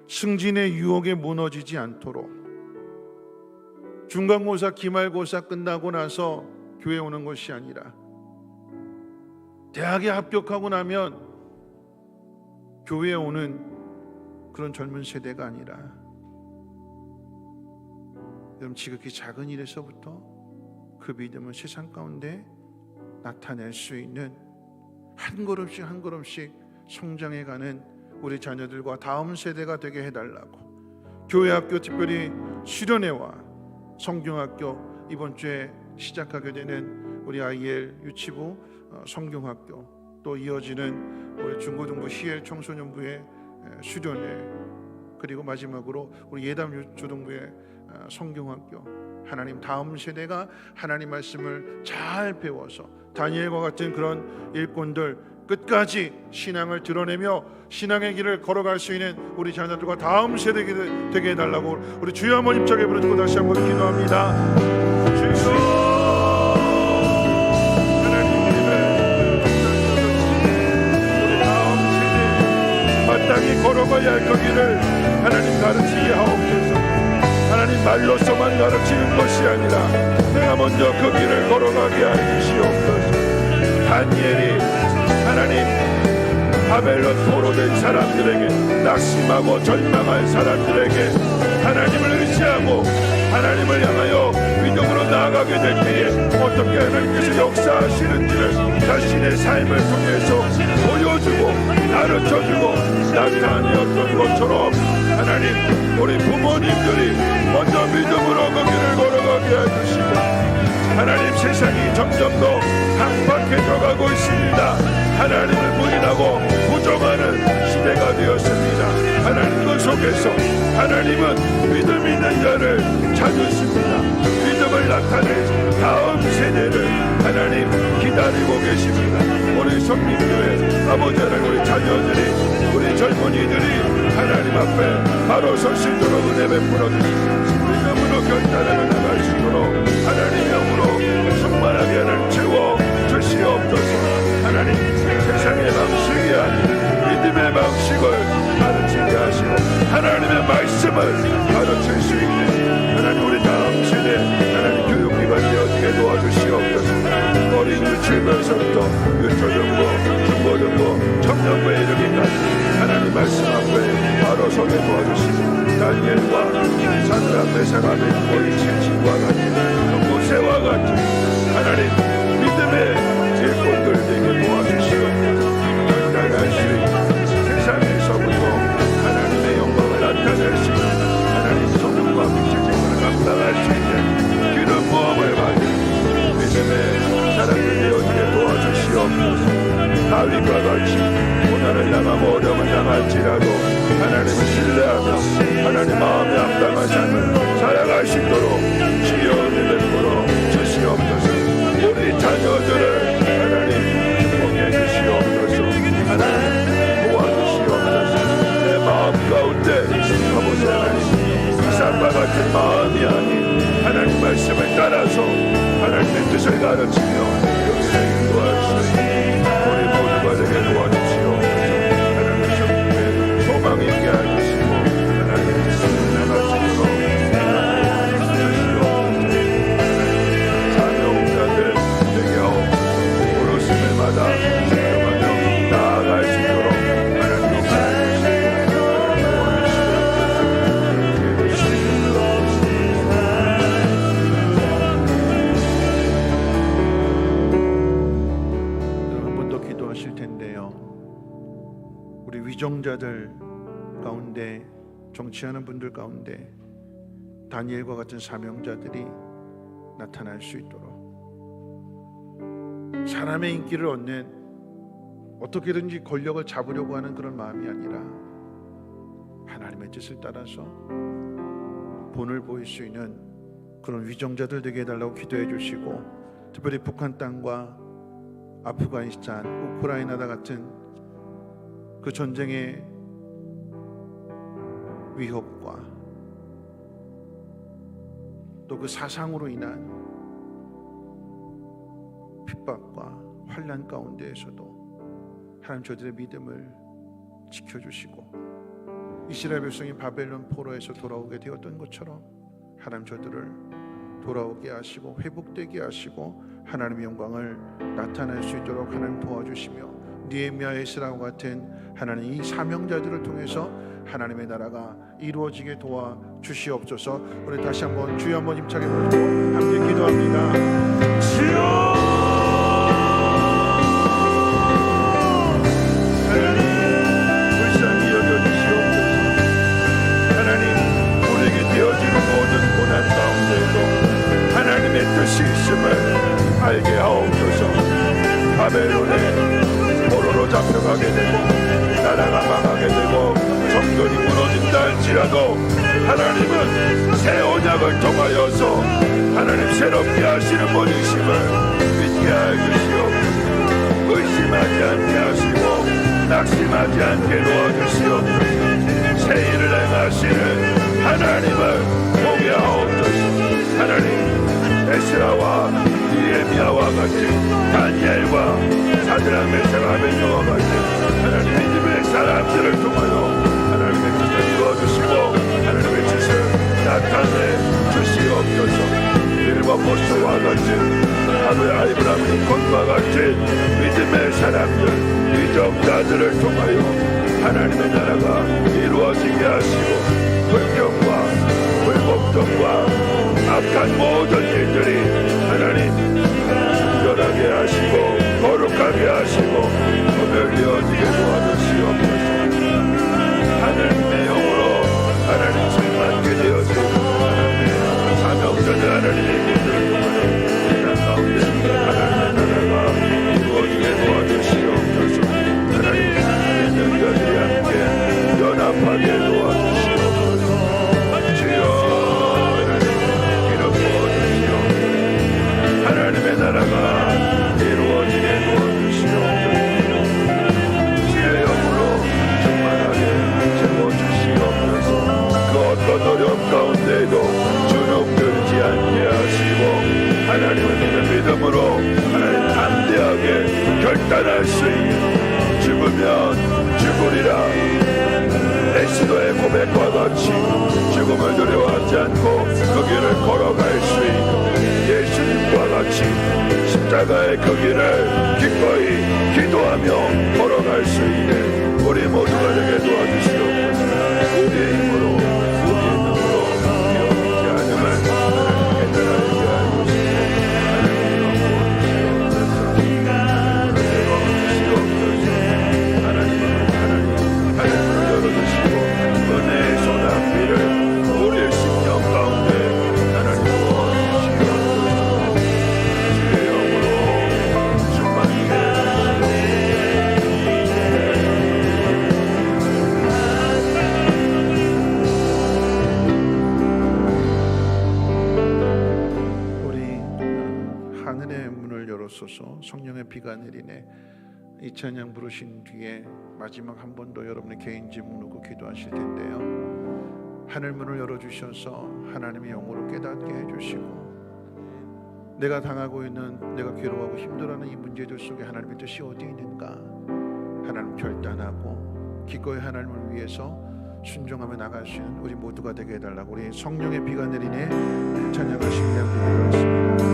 승진의 유혹에 무너지지 않도록, 중간고사, 기말고사 끝나고 나서 교회 오는 것이 아니라 대학에 합격하고 나면 교회에 오는 그런 젊은 세대가 아니라, 여러분 지극히 작은 일에서부터 그 믿음을 세상 가운데 나타낼 수 있는 한 걸음씩 한 걸음씩 성장해가는 우리 자녀들과 다음 세대가 되게 해달라고, 교회학교 특별히 수련회와 성경학교 이번 주에 시작하게 되는 우리 IL 유치부 성경학교, 또 이어지는 우리 중고등부 CL 청소년부의 수련회, 그리고 마지막으로 우리 예담 초등부의 성경학교, 하나님 다음 세대가 하나님 말씀을 잘 배워서 다니엘과 같은 그런 일꾼들 끝까지 신앙을 드러내며 신앙의 길을 걸어갈 수 있는 우리 자녀들과 다음 세대가 되게 해달라고 우리 주여 한번 힘차게 부르고 다시 한번 기도합니다. 주여, 하나님을 우리 다음 세대 마땅히 걸어가야 할 그 길을 하나님 가르치게 하옵소서. 하나님 말로서만 가르치는 것이 아니라 내가 먼저 그 길을 걸어가게 하시옵소서. 다니엘이 하나님 바벨론 포로된 사람들에게, 낙심하고 절망할 사람들에게 하나님을 의지하고 하나님을 향하여 믿음으로 나아가게 될 때에 어떻게 하나님께서 역사하시는지를 자신의 삶을 통해서 보여주고 가르쳐주고 나타내었던 것처럼 하나님, 우리 부모님들이 먼저 믿음으로 그 길을 걸어가게 해주시고, 하나님, 세상이 점점 더 강박해져 가고 있습니다. 하나님을 부인하고 부정하는 시대가 되었습니다. 하나님, 그 속에서 하나님은 믿음 있는 자를 찾으십니다. 믿음을 나타낼 다음 세대를 하나님 기다리고 계십니다. 우리 성민교회 아버지 하나님, 우리 자녀들이, 우리 젊은이들이 하나님 앞에 바로 설 수 있도록 은혜 베풀어 주시고, 믿음으로 결단하며 나갈 수 있도록 하나님 영으로 충만하게 하나님 채워 주시옵소서. 하나님, 세상의 방식이 아닌 믿음의 방식을 가르치게 하시고 하나님의 말씀을 가르칠 수 있는 하나님, 우리 다음 세대 하나님 교육기관 되어지게 도와주시옵소서. 어린 유치원에서부터 유초등부, 중고등부, 청년부에 이르기까지 하나님 말씀 앞에 바로 서게 도와주시고, 다니엘과 사드락 메삭 아벤고의 친구와 같은 모세와 같은 하나님 믿음의 일꾼들 되게 도와주시옵소서. 결단할 수 있는 세상에서부터 하나님의 영광을 나타낼 수 있는 하나님 소명과 빛의 책임을 감당할 수 있는 기름 부음을 받은 믿음의 사람들 되어지게 도와주시옵소서. 다윗과 같이 고난을 당하고 어려움을 당할지라도 하나님을 신뢰하며 하나님 마음에 합당한 삶을 살아갈 수 있도록 지혜를 베풀어 주시옵소서. 우리 자녀들을 하나님 축복해 주시옵소서. 하나님 도와주시옵소서. 내 마음 가운데 아버지 하나님, 이삭과 같은 마음이 아닌 하나님 말씀을 따라서 하나님의 뜻을 가르치며 여기를 인도할 수 있는 우리 모두가 되게 도와주시옵소서. 하나님 성령의 소망 있게 해주시고 하나님의 뜻을 나갈 수 있도록 사명자들 되게 하옵소서. 부르심을마다 생명하며 나아갈 수 있도록 하나님 한 번 더 기도하실 텐데요. 우리 위정자들 가운데, 정치하는 분들 가운데 다니엘과 같은 사명자들이 나타날 수 있도록, 사람의 인기를 얻는, 어떻게든지 권력을 잡으려고 하는 그런 마음이 아니라 하나님의 뜻을 따라서 본을 보일 수 있는 그런 위정자들 되게 해달라고 기도해 주시고, 특별히 북한 땅과 아프가니스탄, 우크라이나다 같은 그 전쟁의 위협과 또 그 사상으로 인한 핍박과 환난 가운데에서도 하나님 저들의 믿음을 지켜주시고, 이스라엘 백성이 바벨론 포로에서 돌아오게 되었던 것처럼 하나님 저들을 돌아오게 하시고 회복되게 하시고 하나님의 영광을 나타낼 수 있도록 하나님 도와주시며, 느헤미야, 에스라와 같은 하나님 이 사명자들을 통해서 하나님의 나라가 이루어지게 도와주시옵소서. 우리 다시 한번 주여 한번 힘차게 부르고 함께 기도합니다. 주여, 뜻이 있음을 알게 하옵소서. 바벨론의 포로로 잡혀가게 되고 나라가 망하게 되고 정권이 무너진다 할지라도 하나님은 새 언약을 통하여서 하나님 새롭게 하시는 분이심을 믿게 해주시옵소서. 의심하지 않게 하시고 낙심하지 않게 도와주시옵소서. 새 일을 행하시는 하나님을 보게 하옵소서. 하나님, 에스라와 느헤미야와 같이, 다니엘과 사드락 메삭 아벤고와 같이 하나님 믿음의 사람들을 통하여 하나님의 뜻을 이루어주시고 하나님의 뜻을 나타내 주시옵소서. 일과 모세와 같은 아브라함, 링컨과 같은 믿음의 사람들, 위정자들을 통하여 하나님의 나라가 이루어지게 하시고 불평과 불복종과 악한 모든 일들이 하나님 순결하게 하시고 거룩하게 하시고 소멸되어지게 도와주시옵소서. 하나님의 영으로 하나님 충만케 되어지고 하나님의 사명자들 하나님의 일들을 통하여 세상 가운데 하나님의 나라가 이루어지게 도와주시옵소서. 하나님 믿는 자들이 함께 연합하게 도와주시옵소서. 주여 하나님 기름 부어주시옵소서. 하나님의 나라가 이루어지게 도와주시옵소서. 주의 영으로 충만하게 채워주시옵소서. 그 어떤 어려움 가운데에도 주눅들지 않게 하시고 하나님을 믿는 믿음으로 하나님 담대하게 결단할 수 있는 죽으면 죽으리라 에스더의 고백과 같이 죽음을 두려워하지 않고 그 길을 걸어갈 수 있는 예수님과 같이 십자가의 그 길을 기꺼이 기도하며 걸어갈 수 있는 우리 모두가 되게 도와주시옵소서. 우리의 힘으로 우리의 눈으로 기억하지 않음을 하나님께 따라오게 하시고 하나님을 열어주시고 은혜의 소낙비를 우리의 심령 가운데 하나님 부어주시옵소서. 주의 영으로 충만케 우리 하늘의 문을 열었소서. 성령의 비가 내리네. 이 찬양 부르신 뒤에 마지막 한 번 더 여러분의 개인 질문 놓고 기도하실 텐데요. 하늘 문을 열어주셔서 하나님의 영으로 깨닫게 해주시고 내가 당하고 있는 내가 괴로워하고 힘들어하는 이 문제들 속에 하나님의 뜻이 어디 있는가 하나님 결단하고 기꺼이 하나님을 위해서 순종하며 나갈 수 있는 우리 모두가 되게 해달라고 우리 성령의 비가 내리네 찬양하시면 되겠습니다.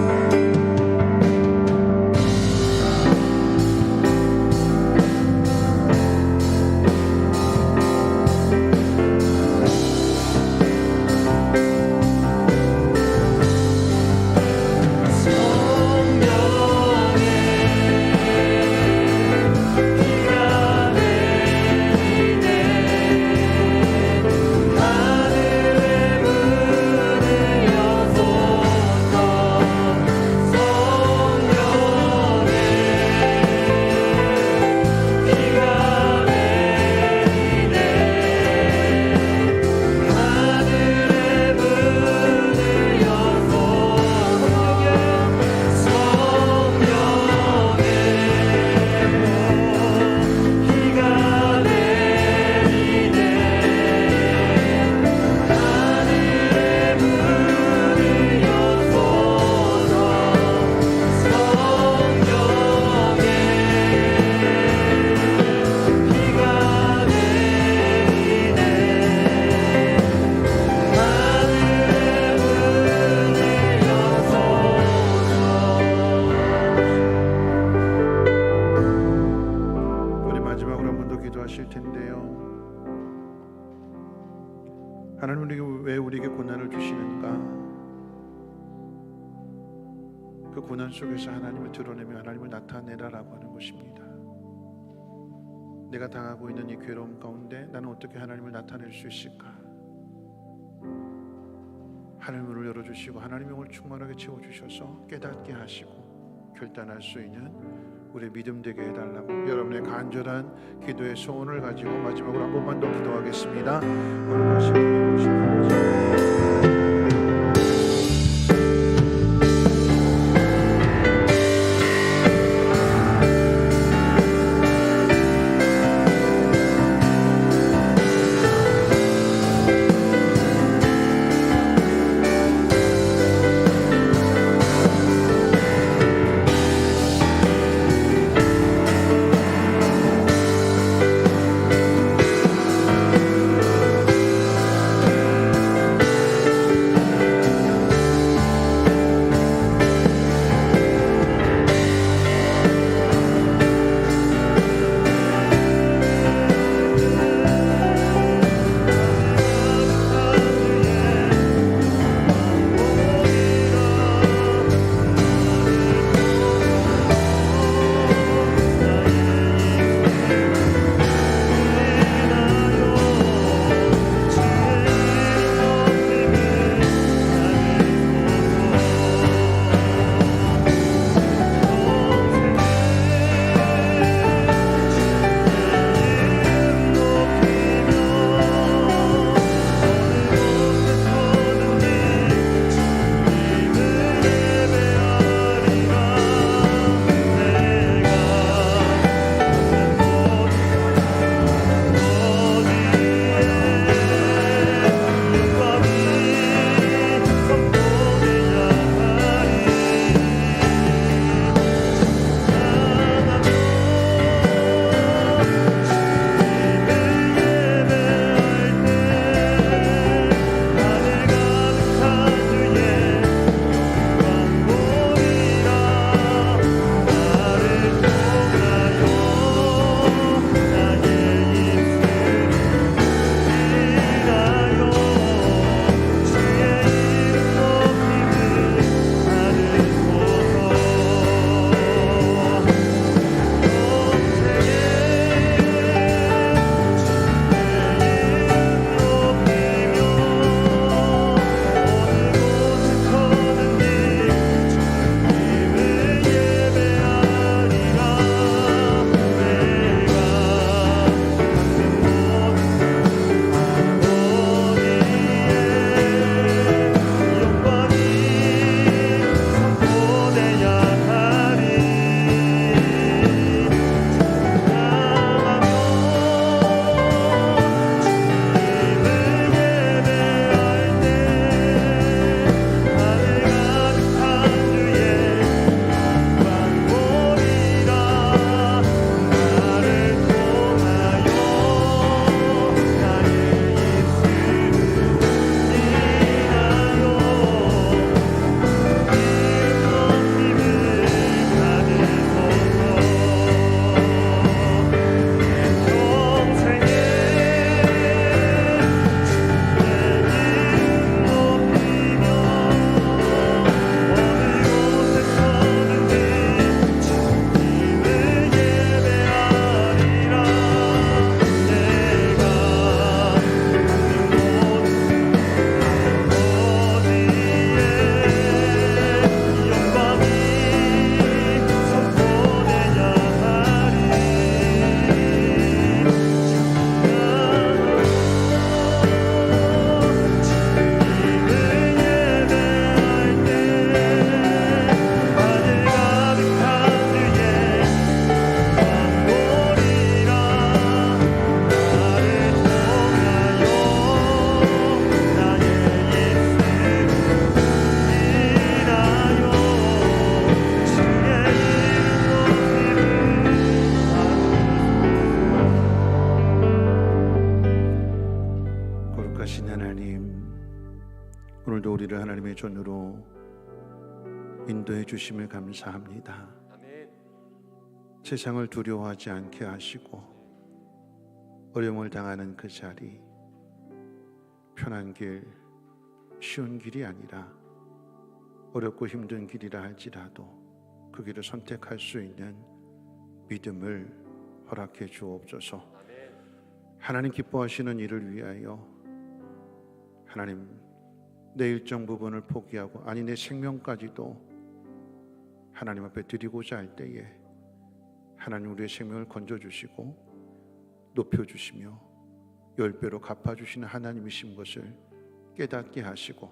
하나님 왜 우리에게 고난을 주시는가? 그 고난 속에서 하나님을 드러내며 하나님을 나타내라라고 하는 것입니다. 내가 당하고 있는 이 괴로움 가운데 나는 어떻게 하나님을 나타낼 수 있을까? 하늘 문을 열어주시고 하나님의 영을 충만하게 채워주셔서 깨닫게 하시고 결단할 수 있는 우리 믿음 되게 해달라고 여러분의 간절한 기도의 소원을 가지고 마지막으로 한 번만 더 기도하겠습니다. 오늘 다시 오늘도 우리를 하나님의 전으로 인도해 주심을 감사합니다. 세상을 두려워하지 않게 하시고 어려움을 당하는 그 자리, 편한 길, 쉬운 길이 아니라 어렵고 힘든 길이라 할지라도 그 길을 선택할 수 있는 믿음을 허락해 주옵소서. 하나님 기뻐하시는 일을 위하여 하나님 내 일정 부분을 포기하고, 아니 내 생명까지도 하나님 앞에 드리고자 할 때에 하나님 우리의 생명을 건져주시고 높여주시며 10배로 갚아주시는 하나님이신 것을 깨닫게 하시고,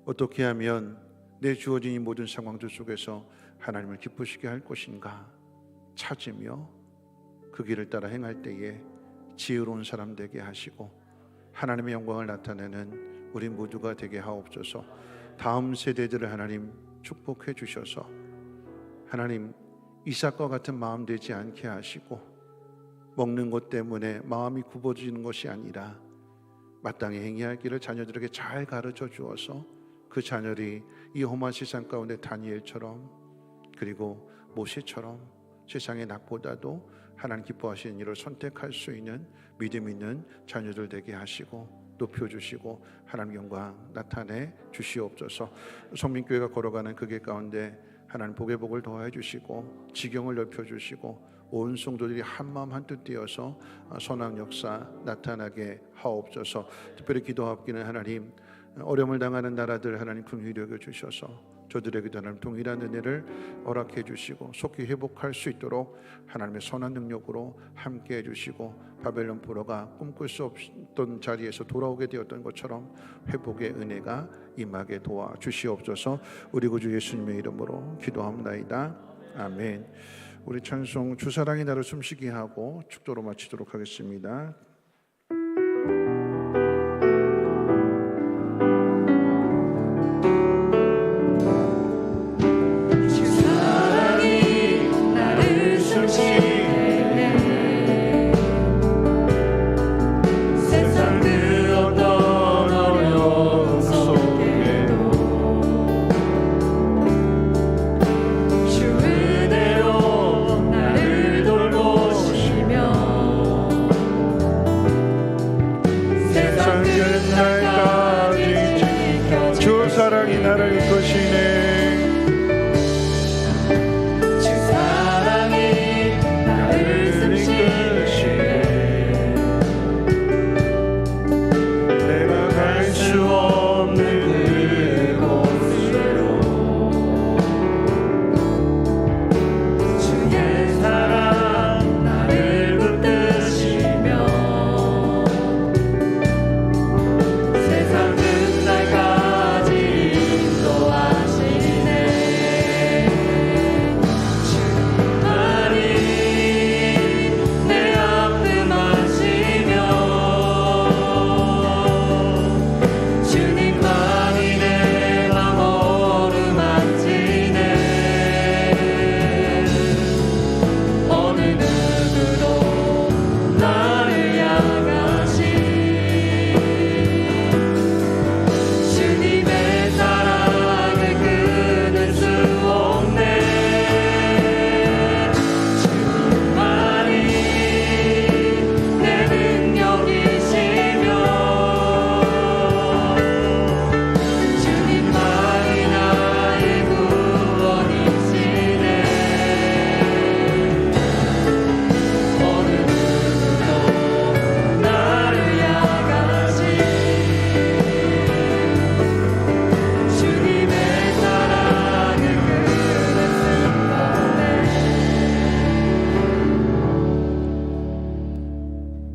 어떻게 하면 내 주어진 이 모든 상황들 속에서 하나님을 기쁘시게 할 것인가 찾으며 그 길을 따라 행할 때에 지혜로운 사람 되게 하시고 하나님의 영광을 나타내는 우리 모두가 되게 하옵소서. 다음 세대들을 하나님 축복해 주셔서 하나님 이삭과 같은 마음 되지 않게 하시고, 먹는 것 때문에 마음이 굽어지는 것이 아니라 마땅히 행해야 할 길을 자녀들에게 잘 가르쳐 주어서 그 자녀들이 이 험한 세상 가운데 다니엘처럼 그리고 모세처럼 세상의 낙보다도 하나님 기뻐하시는 일을 선택할 수 있는 믿음 있는 자녀들 되게 하시고 높여주시고 하나님 영광 나타내 주시옵소서. 성민교회가 걸어가는 그 길 가운데 하나님 복의 복을 더해 주시고 지경을 넓혀 주시고 온 성도들이 한마음 한뜻 되어서 선한 역사 나타나게 하옵소서. 특별히 기도하옵기는 하나님 어려움을 당하는 나라들 하나님 긍휼히 여겨 주셔서 저들에게도 하나님 동일한 은혜를 허락해 주시고 속히 회복할 수 있도록 하나님의 선한 능력으로 함께 해주시고, 바벨론 포로가 꿈꿀 수 없던 자리에서 돌아오게 되었던 것처럼 회복의 은혜가 임하게 도와주시옵소서. 우리 구주 예수님의 이름으로 기도합나이다. 아멘. 우리 찬송 주사랑이 나를 숨쉬게 하고 축도로 마치도록 하겠습니다. 사랑이 나를 이끄시네. 주 사랑이 나를 숨쉬게 내가 갈 수 없는 그곳으로 주의 사랑 나를 붙드시며 세상 끝날까지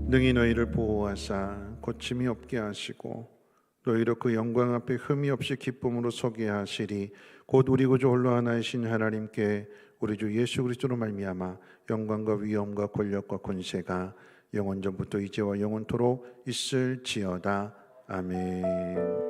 능히 너희를 보호하사 고침이 없게 하시고 너희로 그 영광 앞에 흠이 없이 기쁨으로 서게 하시리. 곧 우리 구주 홀로 하나이신 하나님께 우리 주 예수 그리스도로 말미암아 영광과 위엄과 권력과 권세가 영원전부터 이제와 영원토록 있을지어다. 아멘.